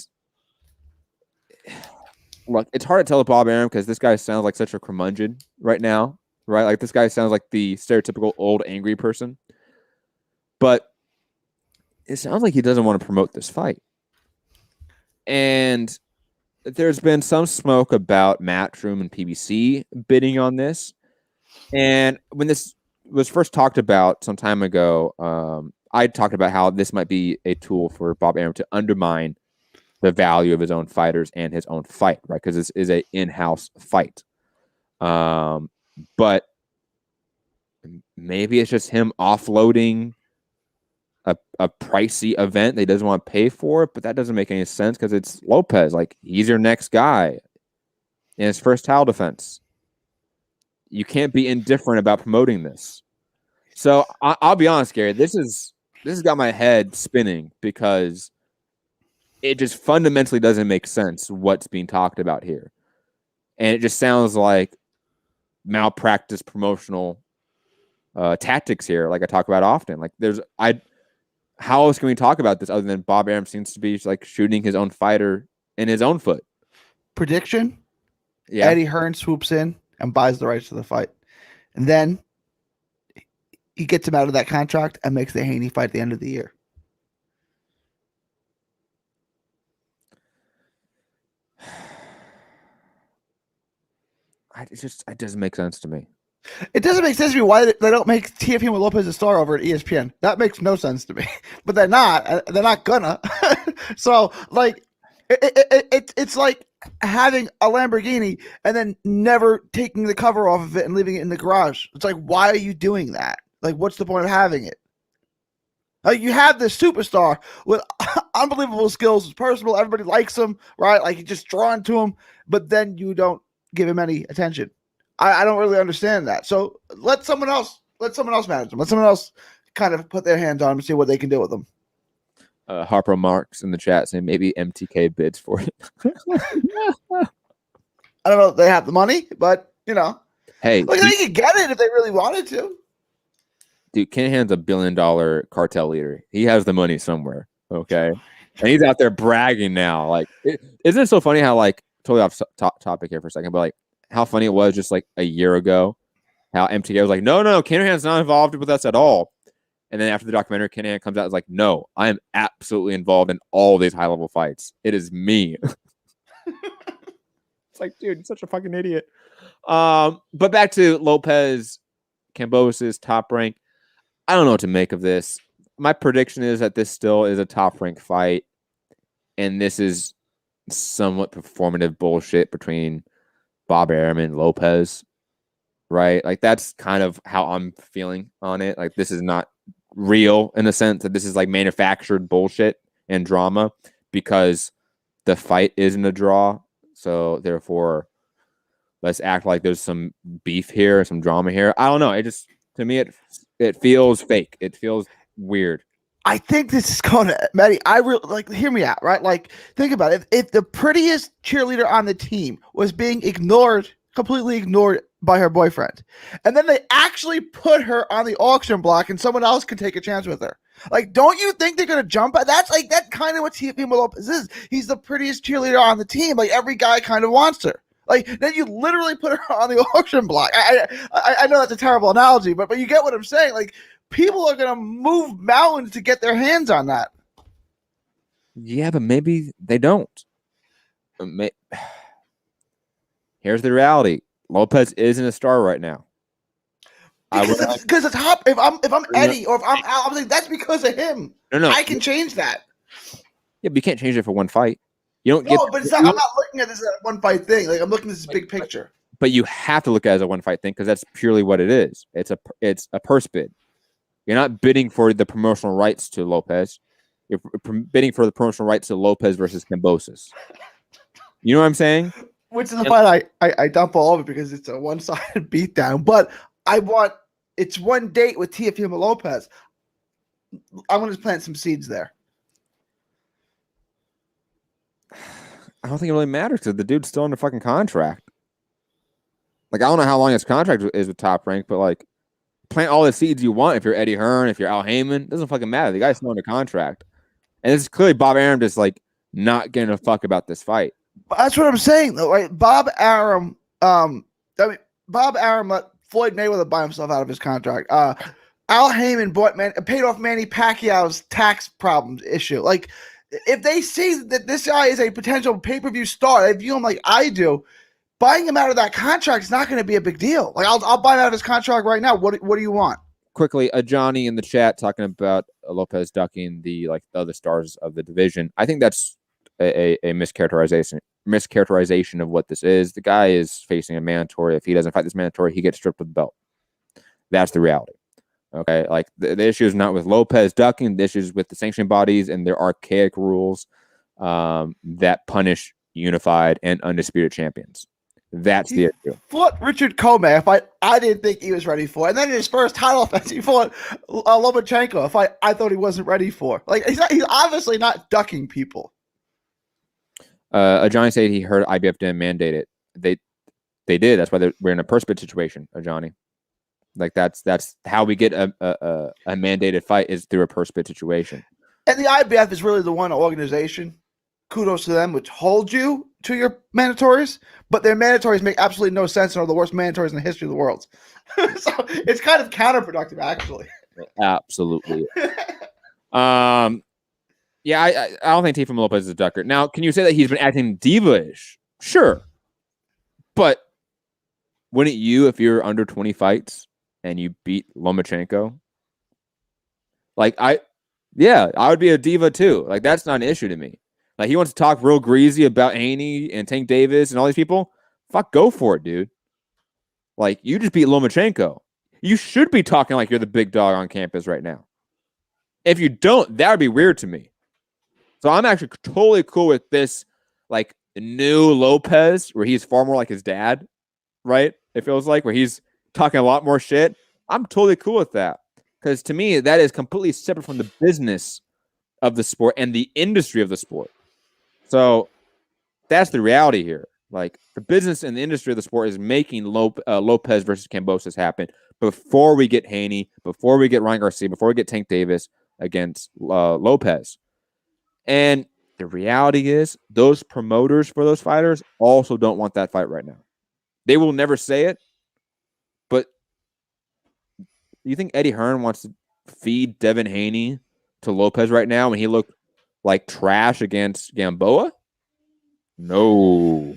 look, it's hard to tell with Bob Arum because this guy sounds like such a curmudgeon right now, right? This guy sounds like the stereotypical old angry person. But it sounds like he doesn't want to promote this fight. And there's been some smoke about Matchroom and PBC bidding on this. And when this was first talked about some time ago, I talked about how this might be a tool for Bob Arum to undermine the value of his own fighters and his own fight, right? Because this is an in-house fight. But maybe it's just him offloading a pricey event that he doesn't want to pay for, but that doesn't make any sense because it's Lopez. Like, he's your next guy in his first title defense. You can't be indifferent about promoting this. So I'll be honest, Gary, this has got my head spinning because it just fundamentally doesn't make sense what's being talked about here. And it just sounds like malpractice promotional tactics here, like I talk about often. Like, how else can we talk about this other than Bob Arum seems to be like shooting his own fighter in his own foot? Prediction? Yeah. Eddie Hearns swoops in and buys the rights to the fight. And then he gets him out of that contract and makes the Haney fight at the end of the year. It doesn't make sense to me. It doesn't make sense to me why they don't make Teofimo Lopez a star over at ESPN. That makes no sense to me. But they're not. They're not gonna. So, like, it's like having a Lamborghini and then never taking the cover off of it and leaving it in the garage. It's like, why are you doing that? Like, what's the point of having it? Like, you have this superstar with unbelievable skills. It's personal. Everybody likes him, right? Like, you're just drawn to him, but then you don't give him any attention. I don't really understand that. So let someone else manage them. Let someone else kind of put their hands on him and see what they can do with them. Harper Marks in the chat saying maybe MTK bids for it. I don't know if they have the money, but hey, look, they could get it if they really wanted to. Dude, Kinahan's $1 billion cartel leader. He has the money somewhere, okay? And he's out there bragging now. Like, isn't it so funny how, like, totally off topic here for a second, but like how funny it was just like a year ago, how MTK was like, no, Kinahan's not involved with us at all. And then after the documentary, Kinahan comes out and is like, no, I am absolutely involved in all these high level fights. It is me. It's like, dude, you're such a fucking idiot. But back to Lopez Kambosos Top Rank. I don't know what to make of this. My prediction is that this still is a top rank fight, and this is somewhat performative bullshit between Bob Arum and Lopez, right? Like, that's kind of how I'm feeling on it. Like, this is not real in the sense that this is like manufactured bullshit and drama because the fight isn't a draw. So therefore, let's act like there's some beef here, some drama here. I don't know. It just, to me, it feels fake. It feels weird. I think this is going to, Manny, I really, like, hear me out, right? Like, think about it. If the prettiest cheerleader on the team was being completely ignored by her boyfriend, and then they actually put her on the auction block and someone else could take a chance with her, like, don't you think they're going to jump at that? That's kind of what Teofimo Lopez is. He's the prettiest cheerleader on the team. Like, every guy kind of wants her. Like, then you literally put her on the auction block. I know that's a terrible analogy, but you get what I'm saying. Like, people are going to move mountains to get their hands on that. Yeah, but maybe they don't. Here's the reality. Lopez isn't a star right now. Because it's hot. If I'm Eddie or if I'm Al, I'm like, that's because of him. No. I can change that. Yeah, but you can't change it for one fight. You don't No, but it's not, I'm not looking at this as a one fight thing. Like, I'm looking at this big picture. But you have to look at it as a one fight thing because that's purely what it is. It's a purse bid. You're not bidding for the promotional rights to Lopez. You're bidding for the promotional rights to Lopez versus Kambosos. You know what I'm saying? Which is the fight I dump all over because it's a one-sided beatdown. But it's one date with Teofimo Lopez. I'm going to plant some seeds there. I don't think it really matters because the dude's still under fucking contract. Like, I don't know how long his contract is with Top Rank, but like, plant all the seeds you want if you're Eddie Hearn, if you're Al Heyman. It doesn't fucking matter. The guy's still under contract. And it's clearly Bob Arum just like not giving a fuck about this fight. That's what I'm saying, though, right? Bob Arum let Floyd Mayweather buy himself out of his contract. Al Heyman paid off Manny Pacquiao's tax problems issue. Like, if they see that this guy is a potential pay-per-view star, they view him like I do. buying him out of that contract is not going to be a big deal. Like I'll buy him out of his contract right now. What do you want? Quickly, Johnny in the chat talking about Lopez ducking the other stars of the division. I think that's a mischaracterization of what this is. The guy is facing a mandatory. If he doesn't fight this mandatory, he gets stripped of the belt. That's the reality. Okay, like the issue is not with Lopez ducking. The issue is with the sanctioning bodies and their archaic rules that punish unified and undisputed champions. That's the issue. Fought Richard Comey. I didn't think he was ready for, and then in his first title offense, he fought Lomachenko. I thought he wasn't ready for. Like he's obviously not ducking people. Johnny said he heard IBF didn't mandate it. They did. That's why we're in a purse bid situation, Johnny. Like that's how we get a mandated fight is through a purse bid situation. And the IBF is really the one organization. Kudos to them, which holds you to your mandatories, but their mandatories make absolutely no sense and are the worst mandatories in the history of the world. So it's kind of counterproductive, actually. Absolutely. Yeah, I don't think Teofimo Lopez is a ducker. Now, can you say that he's been acting diva-ish? Sure. But wouldn't you, if you're under 20 fights and you beat Lomachenko? I would be a diva too. Like, that's not an issue to me. Like, he wants to talk real greasy about Haney and Tank Davis and all these people. Fuck, go for it, dude. Like, you just beat Lomachenko. You should be talking like you're the big dog on campus right now. If you don't, that would be weird to me. So I'm actually totally cool with this, like, new Lopez, where he's far more like his dad, right? It feels like, where he's talking a lot more shit. I'm totally cool with that. Because to me, that is completely separate from the business of the sport and the industry of the sport. So that's the reality here. Like, the business and the industry of the sport is making Lopez versus Kambosos happen before we get Haney, before we get Ryan Garcia, before we get Tank Davis against Lopez. And the reality is those promoters for those fighters also don't want that fight right now. They will never say it, but you think Eddie Hearn wants to feed Devin Haney to Lopez right now when he looked like trash against Gamboa? No.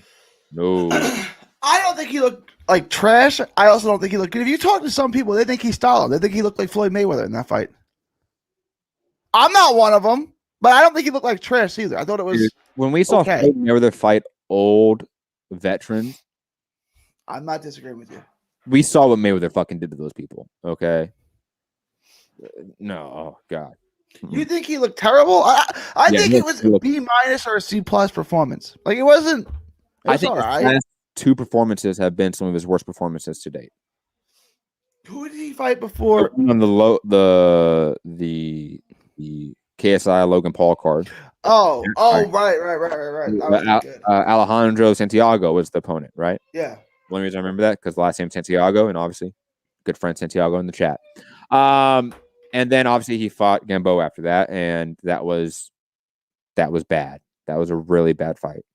I don't think he looked like trash. I also don't think he looked good. If you talk to some people, they think he's solid. They think he looked like Floyd Mayweather in that fight. I'm not one of them, but I don't think he looked like trash either. I thought it was when we saw Floyd Mayweather fight old veterans. I'm not disagreeing with you. We saw what Mayweather fucking did to those people. Okay. No, oh God. You think he looked terrible? I think it was a B- or a C+ performance. Like, it wasn't. I think his last two performances have been some of his worst performances to date. Who did he fight before? On the KSI Logan Paul card. Right. Alejandro Santiago was the opponent, right? Yeah. One reason I remember that because the last name Santiago, and obviously good friend Santiago in the chat. And then obviously he fought Gamboa after that, and that was bad. That was a really bad fight.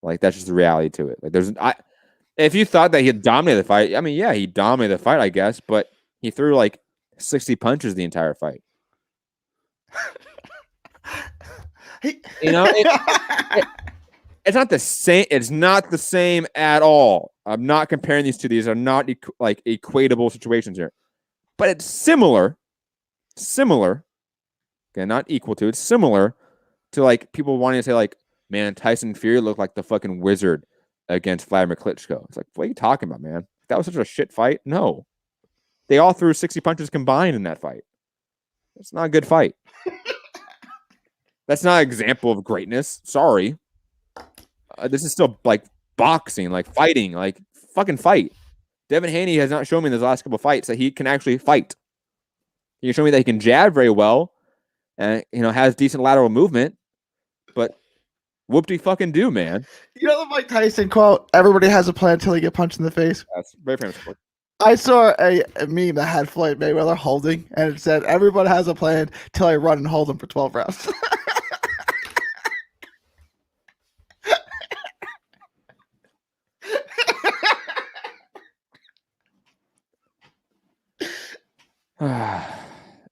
Like, that's just the reality to it. Like, if you thought that he had dominated the fight, I mean, yeah, he dominated the fight, I guess, but he threw like 60 punches the entire fight. You know, it's not the same. It's not the same at all. I'm not comparing these two. These are not equatable situations here. But it's similar, again, not equal to, it's similar to, like, people wanting to say, like, man, Tyson Fury looked like the fucking wizard against Vladimir Klitschko. It's like, what are you talking about, man? That was such a shit fight? No. They all threw 60 punches combined in that fight. It's not a good fight. That's not an example of greatness. Sorry. This is still, like, boxing, like, fighting, like, fucking fight. Devin Haney has not shown me in his last couple of fights that he can actually fight. He can show me that he can jab very well and, has decent lateral movement, but whoop-de-fucking do, man. You know the Mike Tyson quote, everybody has a plan until they get punched in the face? That's very famous quote. I saw a meme that had Floyd Mayweather holding, and it said, everybody has a plan till I run and hold him for 12 rounds.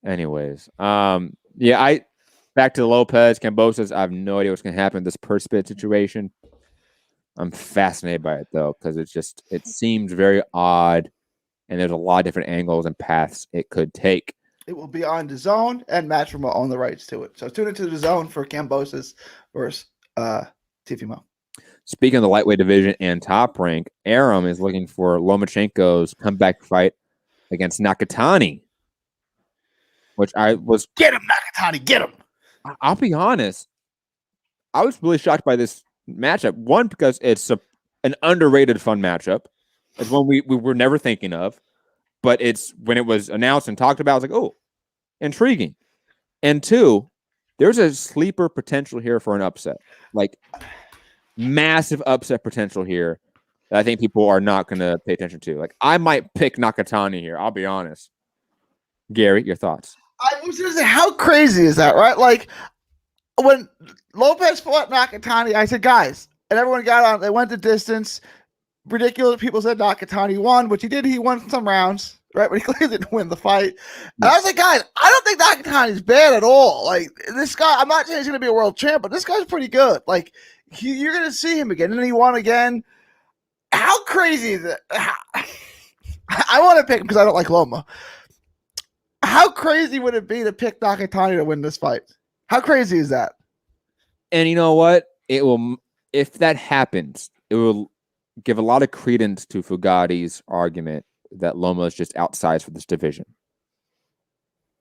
Anyways, back to Lopez, Kambosos. I have no idea what's going to happen in this purse bid situation. I'm fascinated by it though, because it seems very odd, and there's a lot of different angles and paths it could take. It will be on DAZN, and Matchroom will own the rights to it. So tune into the DAZN for Kambosos versus Teofimo. Speaking of the lightweight division and Top Rank, Arum is looking for Lomachenko's comeback fight against Nakatani, which I was... Get him, Nakatani, get him! I'll be honest. I was really shocked by this matchup. One, because it's an underrated fun matchup. It's one we were never thinking of. But it's when it was announced and talked about, I was like, oh, intriguing. And two, there's a sleeper potential here for an upset. Like, massive upset potential here that I think people are not going to pay attention to. Like, I might pick Nakatani here. I'll be honest. Gary, your thoughts? I was going to say, how crazy is that, right? Like, when Lopez fought Nakatani, I said, guys, and everyone got on, they went the distance. Ridiculous. People said Nakatani won, which he did. He won some rounds, right? But he clearly didn't win the fight. And I was like, guys, I don't think Nakatani's bad at all. Like, this guy, I'm not saying he's going to be a world champ, but this guy's pretty good. Like, you're going to see him again. And then he won again. How crazy is it? I want to pick him because I don't like Loma. How crazy would it be to pick Nakatani to win this fight? How crazy is that? And you know what? It will, if that happens, it will give a lot of credence to Foogatti's argument that Loma is just outsized for this division.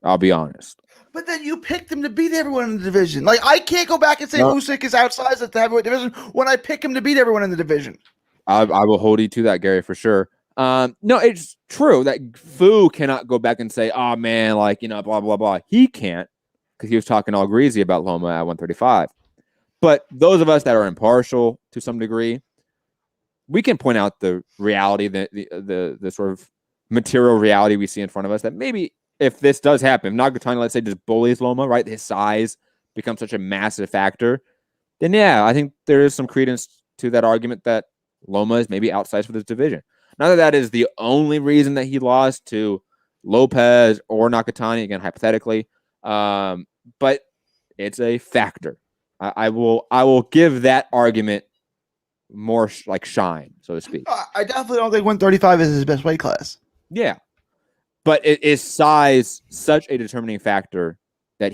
I'll be honest. But then you picked him to beat everyone in the division. Like, I can't go back and say Usyk is outsized at the heavyweight division when I pick him to beat everyone in the division. I will hold you to that, Gary, for sure. No, it's true that Fu cannot go back and say, oh, man, like, you know, blah, blah, blah. He can't because he was talking all greasy about Loma at 135. But those of us that are impartial to some degree, we can point out the reality, the sort of material reality we see in front of us, that maybe if this does happen, if Nakatani, let's say, just bullies Loma, right? His size becomes such a massive factor, then yeah, I think there is some credence to that argument that Loma is maybe outsized for this division. Not that that is the only reason that he lost to Lopez or Nakatani, again, hypothetically, but it's a factor. I will give that argument more like shine, so to speak. I definitely don't think 135 is his best weight class. Yeah, but it is size such a determining factor that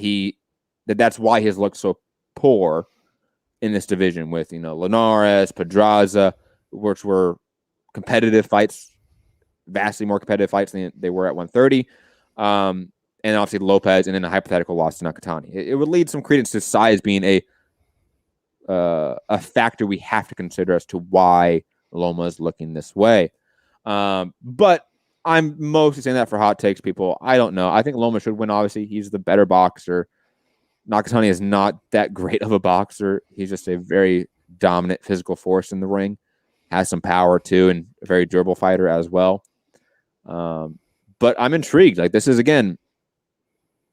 that's why his looked so poor in this division with, you know, Linares, Pedraza, which were competitive fights, vastly more competitive fights than they were at 130. And obviously Lopez, and then a hypothetical loss to Nakatani. It would lead some credence to size being a factor we have to consider as to why Loma is looking this way. But I'm mostly saying that for hot takes, people. I don't know. I think Loma should win. Obviously, he's the better boxer. Nakatani is not that great of a boxer. He's just a very dominant physical force in the ring. Has some power too, and a very durable fighter as well. But I'm intrigued. Like, this is, again,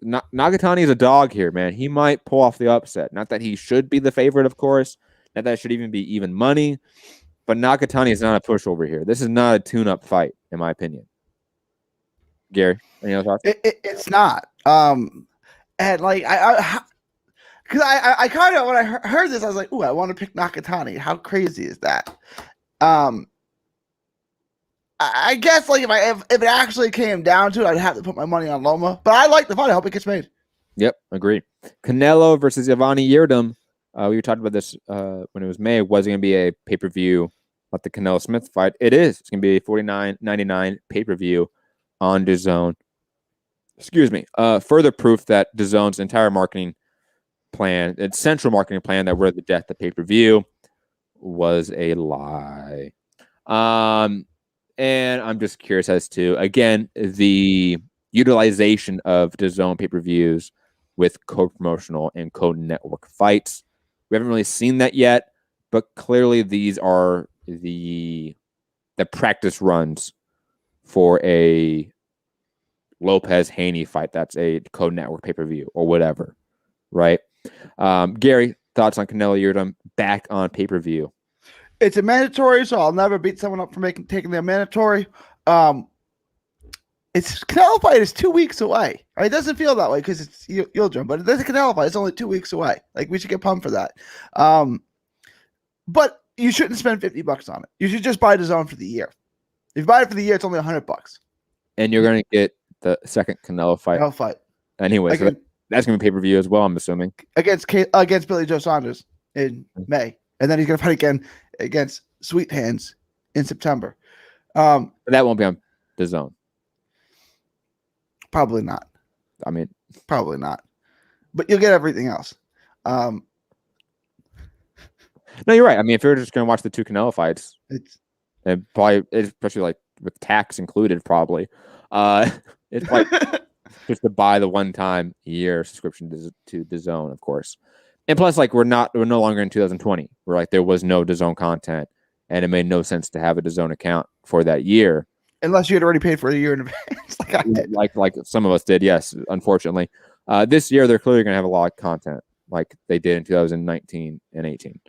Nakatani is a dog here, man. He might pull off the upset. Not that he should be the favorite, of course. Not that it should even be even money. But Nakatani is not a pushover here. This is not a tune-up fight, in my opinion. Gary, any other thoughts? It's not. And like because I kind of, when I heard this, I was like, "Ooh, I want to pick Nakatani." How crazy is that? I guess, like, if it actually came down to it, I'd have to put my money on Loma. But I like the fight. I hope it gets made. Yep, agree. Canelo versus Yavani Yirdom. We were talking about this when it was May. Was it going to be a pay-per-view like the Canelo Smith fight? It is. It's going to be a $49.99 pay-per-view on DAZN. Excuse me. Further proof that DAZN's entire marketing plan, its central marketing plan that we're the death of pay-per-view, was a lie. And I'm just curious as to, again, the utilization of DAZN pay-per-views with co-promotional and co-network fights. We haven't really seen that yet, but clearly these are the practice runs for a Lopez-Haney fight. That's a co-network pay-per-view or whatever, right? Gary, thoughts on Canelo Yirdom back on pay-per-view? It's a mandatory, so I'll never beat someone up for taking their mandatory. It's Canelo fight is 2 weeks away. It doesn't feel that way because it's you'll jump, but there's a Canelo fight. It's only 2 weeks away. Like, we should get pumped for that. But you shouldn't spend $50 on it. You should just buy DAZN for the year. If you buy it for the year, it's only $100. And you're going to get the second Canelo fight. Canelo fight. Anyway, so that's going to be pay-per-view as well, I'm assuming. Against Billy Joe Saunders in May. And then he's going to fight again against Sweet Hands in September. But that won't be on DAZN. Probably not. I mean, probably not. But you'll get everything else. No, you're right. I mean, if you're just going to watch the two Canelo fights, it's probably, especially like with tax included, probably. It's like just to buy the one-time year subscription to DAZN, of course. And plus, like we're no longer in 2020, where like there was no DAZN content, and it made no sense to have a DAZN account for that year, unless you had already paid for a year in advance, like I did. Like some of us did. Yes, unfortunately, this year they're clearly going to have a lot of content, like they did in 2019 and 18.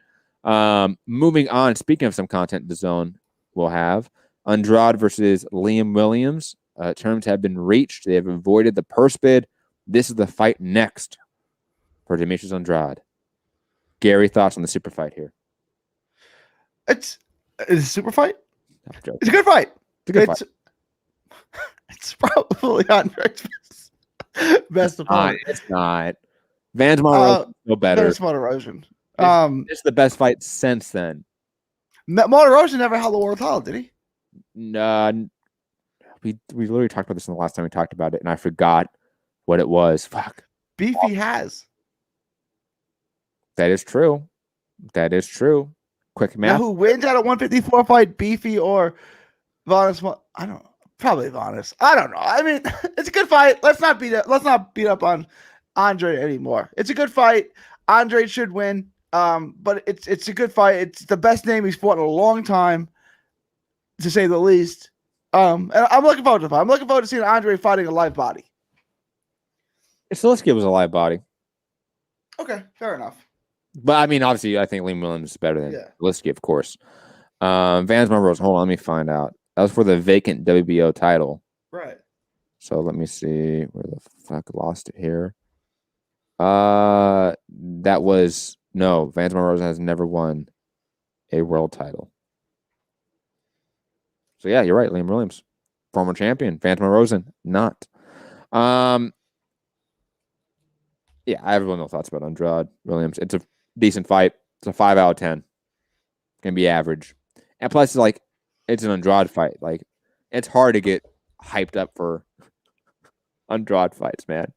Moving on, speaking of some content, DAZN will have Andrade versus Liam Williams. Terms have been reached. They have avoided the purse bid. This is the fight next for Demetrius Andrade. Gary, thoughts on the super fight here? It's a super fight. It's a good fight. It's a good fight. It's probably Andrade's best opponent. It's not. Vance Monroe no better. There's Monterosion. It's the best fight since then. Monterosion never held the world title, did he? No. We literally talked about this in the last time we talked about it, and I forgot what it was. Fuck. Beefy has. That is true. That is true. Quick math. Now, who wins out of 154 fight, Beefy or Vanes? I don't know. Probably Vanes. I don't know. I mean, it's a good fight. Let's not beat up on Andre anymore. It's a good fight. Andre should win. But it's a good fight. It's the best name he's fought in a long time, to say the least. And I'm looking forward to the fight. I'm looking forward to seeing Andre fighting a live body. If Salisky was a live body. Okay, fair enough. But I mean, obviously, I think Liam Williams is better than Salisky, of course. Vance Monroe's, hold on, let me find out. That was for the vacant WBO title. Right. So let me see where the fuck lost it here. Vance Monroe has never won a world title. So yeah, you're right. Liam Williams, former champion. Vance Monroe, not. Yeah, I have no thoughts about Andrade Williams. It's a decent fight. It's a 5 out of 10. Can be average. And plus, like, it's an Andrade fight. Like, it's hard to get hyped up for Andrade fights, man.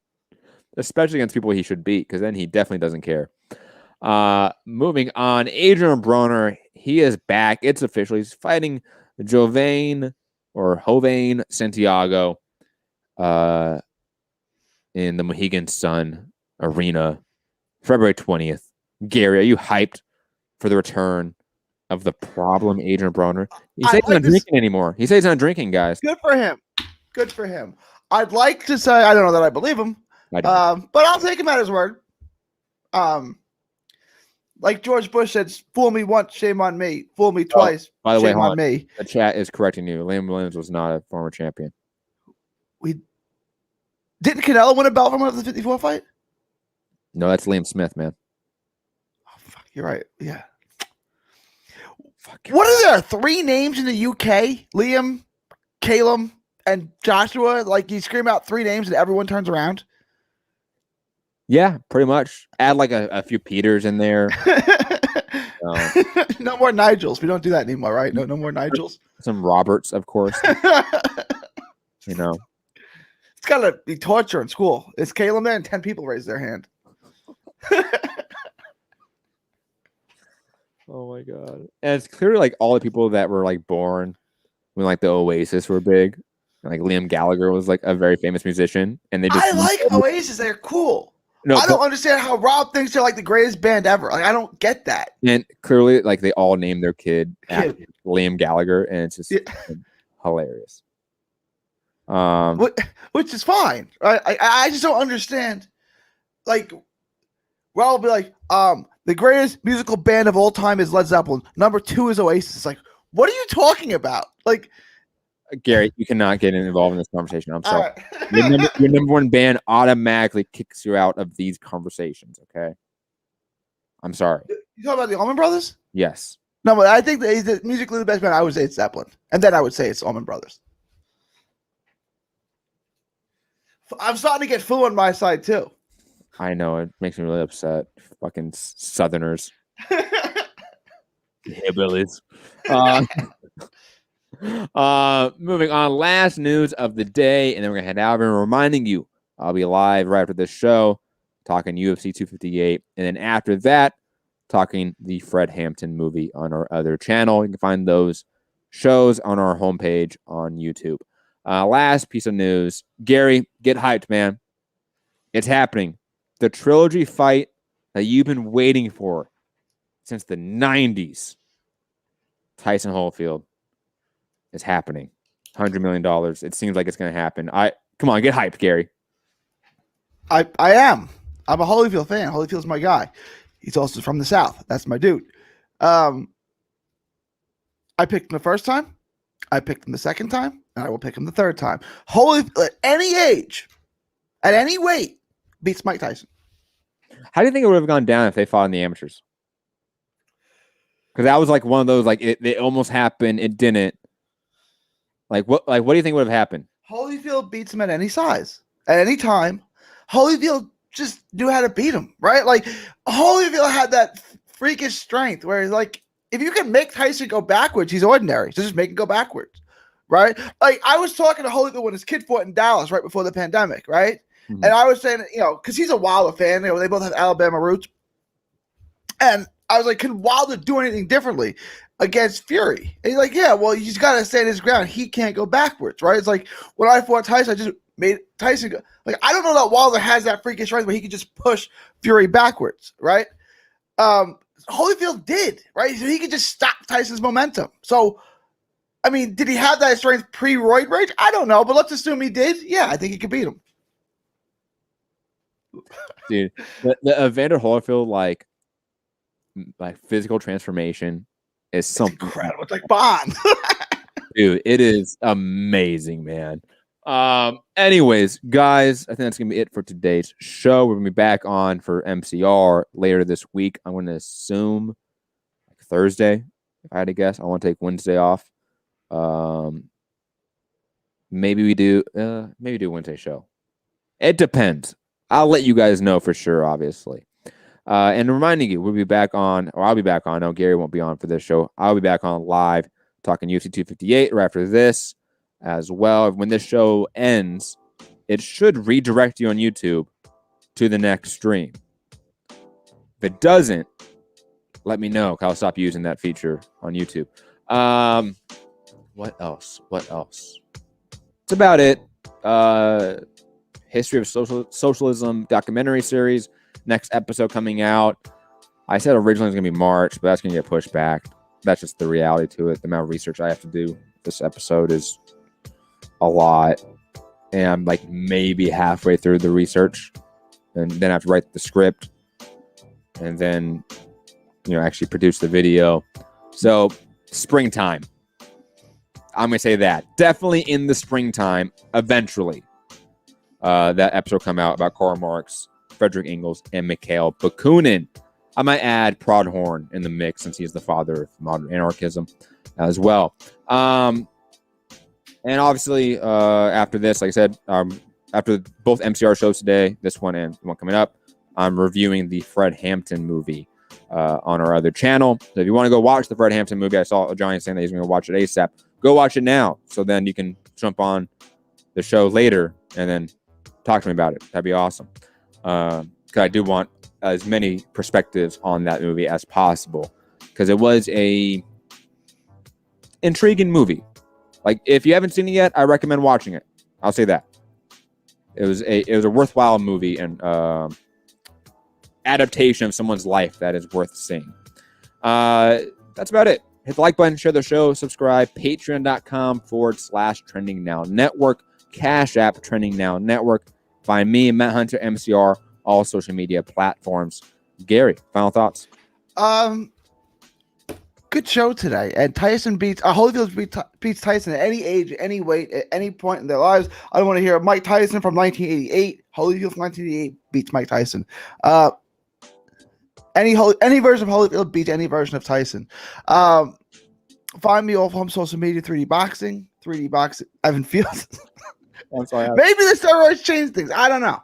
Especially against people he should beat, because then he definitely doesn't care. Moving on, Adrian Broner, he is back. It's official. He's fighting Jovane Santiago in the Mohegan Sun Arena, February 20th. Gary, are you hyped for the return of the problem Adrian Broner? He says he's not drinking anymore. He says he's not drinking, guys. Good for him. Good for him. I'd like to say, I don't know that I believe him, but I'll take him at his word. Like George Bush said, fool me once, shame on me. Fool me twice, by the way, shame on me. The chat is correcting you. Liam Williams was not a former champion. Didn't Canelo win a belt from him at the 54 fight? No, that's Liam Smith, man. Oh, fuck, you're right. Yeah. What are there? 3 names in the UK? Liam, Caleb, and Joshua? Like, you scream out 3 names and everyone turns around? Yeah, pretty much. Add like a few Peters in there. No more Nigels. We don't do that anymore, right? No more Nigels. Some Roberts, of course. You know. It's got to be torture in school. It's Caleb there and 10 people raise their hand. Oh my god. And it's clearly like all the people that were like born when like the Oasis were big. Like Liam Gallagher was like a very famous musician. And they just I like Oasis. They're cool. No, I don't understand how Rob thinks they're like the greatest band ever. Like, I don't get that. And clearly, like, they all named their kid after Liam Gallagher, and it's just hilarious. Which is fine. I just don't understand. Like, Rob will be like, the greatest musical band of all time is Led Zeppelin. Number 2 is Oasis. Like, what are you talking about? Like, Gary, you cannot get involved in this conversation. I'm sorry. Right. Your number one band automatically kicks you out of these conversations, okay? I'm sorry. You talking about the Allman Brothers? Yes. No, but I think that he's musically the best man. I would say it's Zeppelin, and then I would say it's Allman Brothers. I'm starting to get Foo on my side too. I know, it makes me really upset. Fucking Southerners. Hillbillies. Moving on, last news of the day, and then we're gonna head out. And reminding you, I'll be live right after this show, talking UFC 258, and then after that, talking the Fred Hampton movie on our other channel. You can find those shows on our homepage on YouTube. Last piece of news, Gary, get hyped, man! It's happening. The trilogy fight that you've been waiting for since the 90s, Tyson Holyfield, is happening. $100 million. It seems like it's going to happen. Come on, get hyped, Gary. I am. I'm a Holyfield fan. Holyfield's my guy. He's also from the South. That's my dude. I picked him the first time. I picked him the second time. And I will pick him the third time. Holyfield, at any age, at any weight, beats Mike Tyson. How do you think it would have gone down if they fought in the amateurs? Because that was like one of those, like it almost happened, it didn't. What do you think would have happened? Holyfield beats him at any size, at any time. Holyfield just knew how to beat him, right? Like Holyfield had that freakish strength where he's like, if you can make Tyson go backwards, he's ordinary. So just make him go backwards, right? Like I was talking to Holyfield when his kid fought in Dallas right before the pandemic, right? Mm-hmm. And I was saying, because he's a Wilder fan, they both have Alabama roots. And I was like, can Wilder do anything differently against Fury? And he's like, yeah, well, he's got to stand his ground. He can't go backwards, right? It's like when I fought Tyson, I just made Tyson go. Like, I don't know that Wilder has that freakish strength where he could just push Fury backwards, right? Holyfield did, right? So he could just stop Tyson's momentum. So, I mean, did he have that strength pre-roid rage? I don't know, but let's assume he did. Yeah, I think he could beat him. Dude, the Evander Holyfield, like physical transformation is something incredible. It's like Bond. Dude, it is amazing, man. Anyways, guys, I think that's gonna be it for today's show. We're gonna be back on for MCR later this week. I'm gonna assume like Thursday, if I had to guess. I want to take Wednesday off. Maybe we do Wednesday show. It depends. I'll let you guys know for sure, obviously. And reminding you, I'll be back on. No, Gary won't be on for this show. I'll be back on live talking UFC 258 right after this as well. When this show ends, it should redirect you on YouTube to the next stream. If it doesn't, let me know. I'll stop using that feature on YouTube. What else? That's about it. History of Socialism documentary series. Next episode coming out. I said originally it's going to be March, but that's going to get pushed back. That's just the reality to it. The amount of research I have to do this episode is a lot. And I'm like maybe halfway through the research. And then I have to write the script. And then, actually produce the video. So, springtime. I'm going to say that. Definitely in the springtime, eventually. That episode come out about Karl Marx, Frederick Engels, and Mikhail Bakunin. I might add Prodhorn in the mix since he's the father of modern anarchism as well. And obviously, after this, like I said, after both MCR shows today, this one and the one coming up, I'm reviewing the Fred Hampton movie on our other channel. So if you want to go watch the Fred Hampton movie, I saw Johnny saying that he's going to watch it ASAP. Go watch it now. So then you can jump on the show later and then talk to me about it. That'd be awesome. Because I do want as many perspectives on that movie as possible. Because it was a intriguing movie. Like, if you haven't seen it yet, I recommend watching it. I'll say that. It was a worthwhile movie and adaptation of someone's life that is worth seeing. That's about it. Hit the like button, share the show, subscribe. Patreon.com/Trending Now Network. Cash App Trending Now Network. Find me, Matt Hunter, MCR, all social media platforms. Gary, final thoughts? Good show today. And Tyson Holyfield beats Tyson at any age, any weight, at any point in their lives. I don't want to hear Mike Tyson from 1988. Holyfield from 1988 beats Mike Tyson. Any version of Holyfield beats any version of Tyson. Find me off home social media, 3D Boxing, Evan Fields. That's all I have. Maybe the steroids change things. I don't know.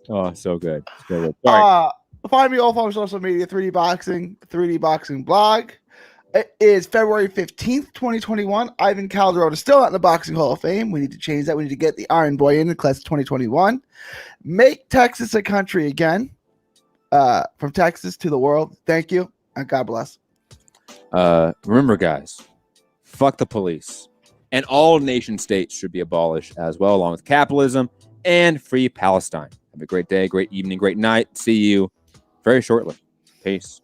Oh, so good. So good. Sorry. Find me off on social media, 3D Boxing blog. It is February 15th, 2021. Ivan Calderon is still not in the Boxing Hall of Fame. We need to change that. We need to get the Iron Boy in the class of 2021. Make Texas a country again. From Texas to the world. Thank you, and God bless. Remember, guys, fuck the police. And all nation states should be abolished as well, along with capitalism and free Palestine. Have a great day, great evening, great night. See you very shortly. Peace.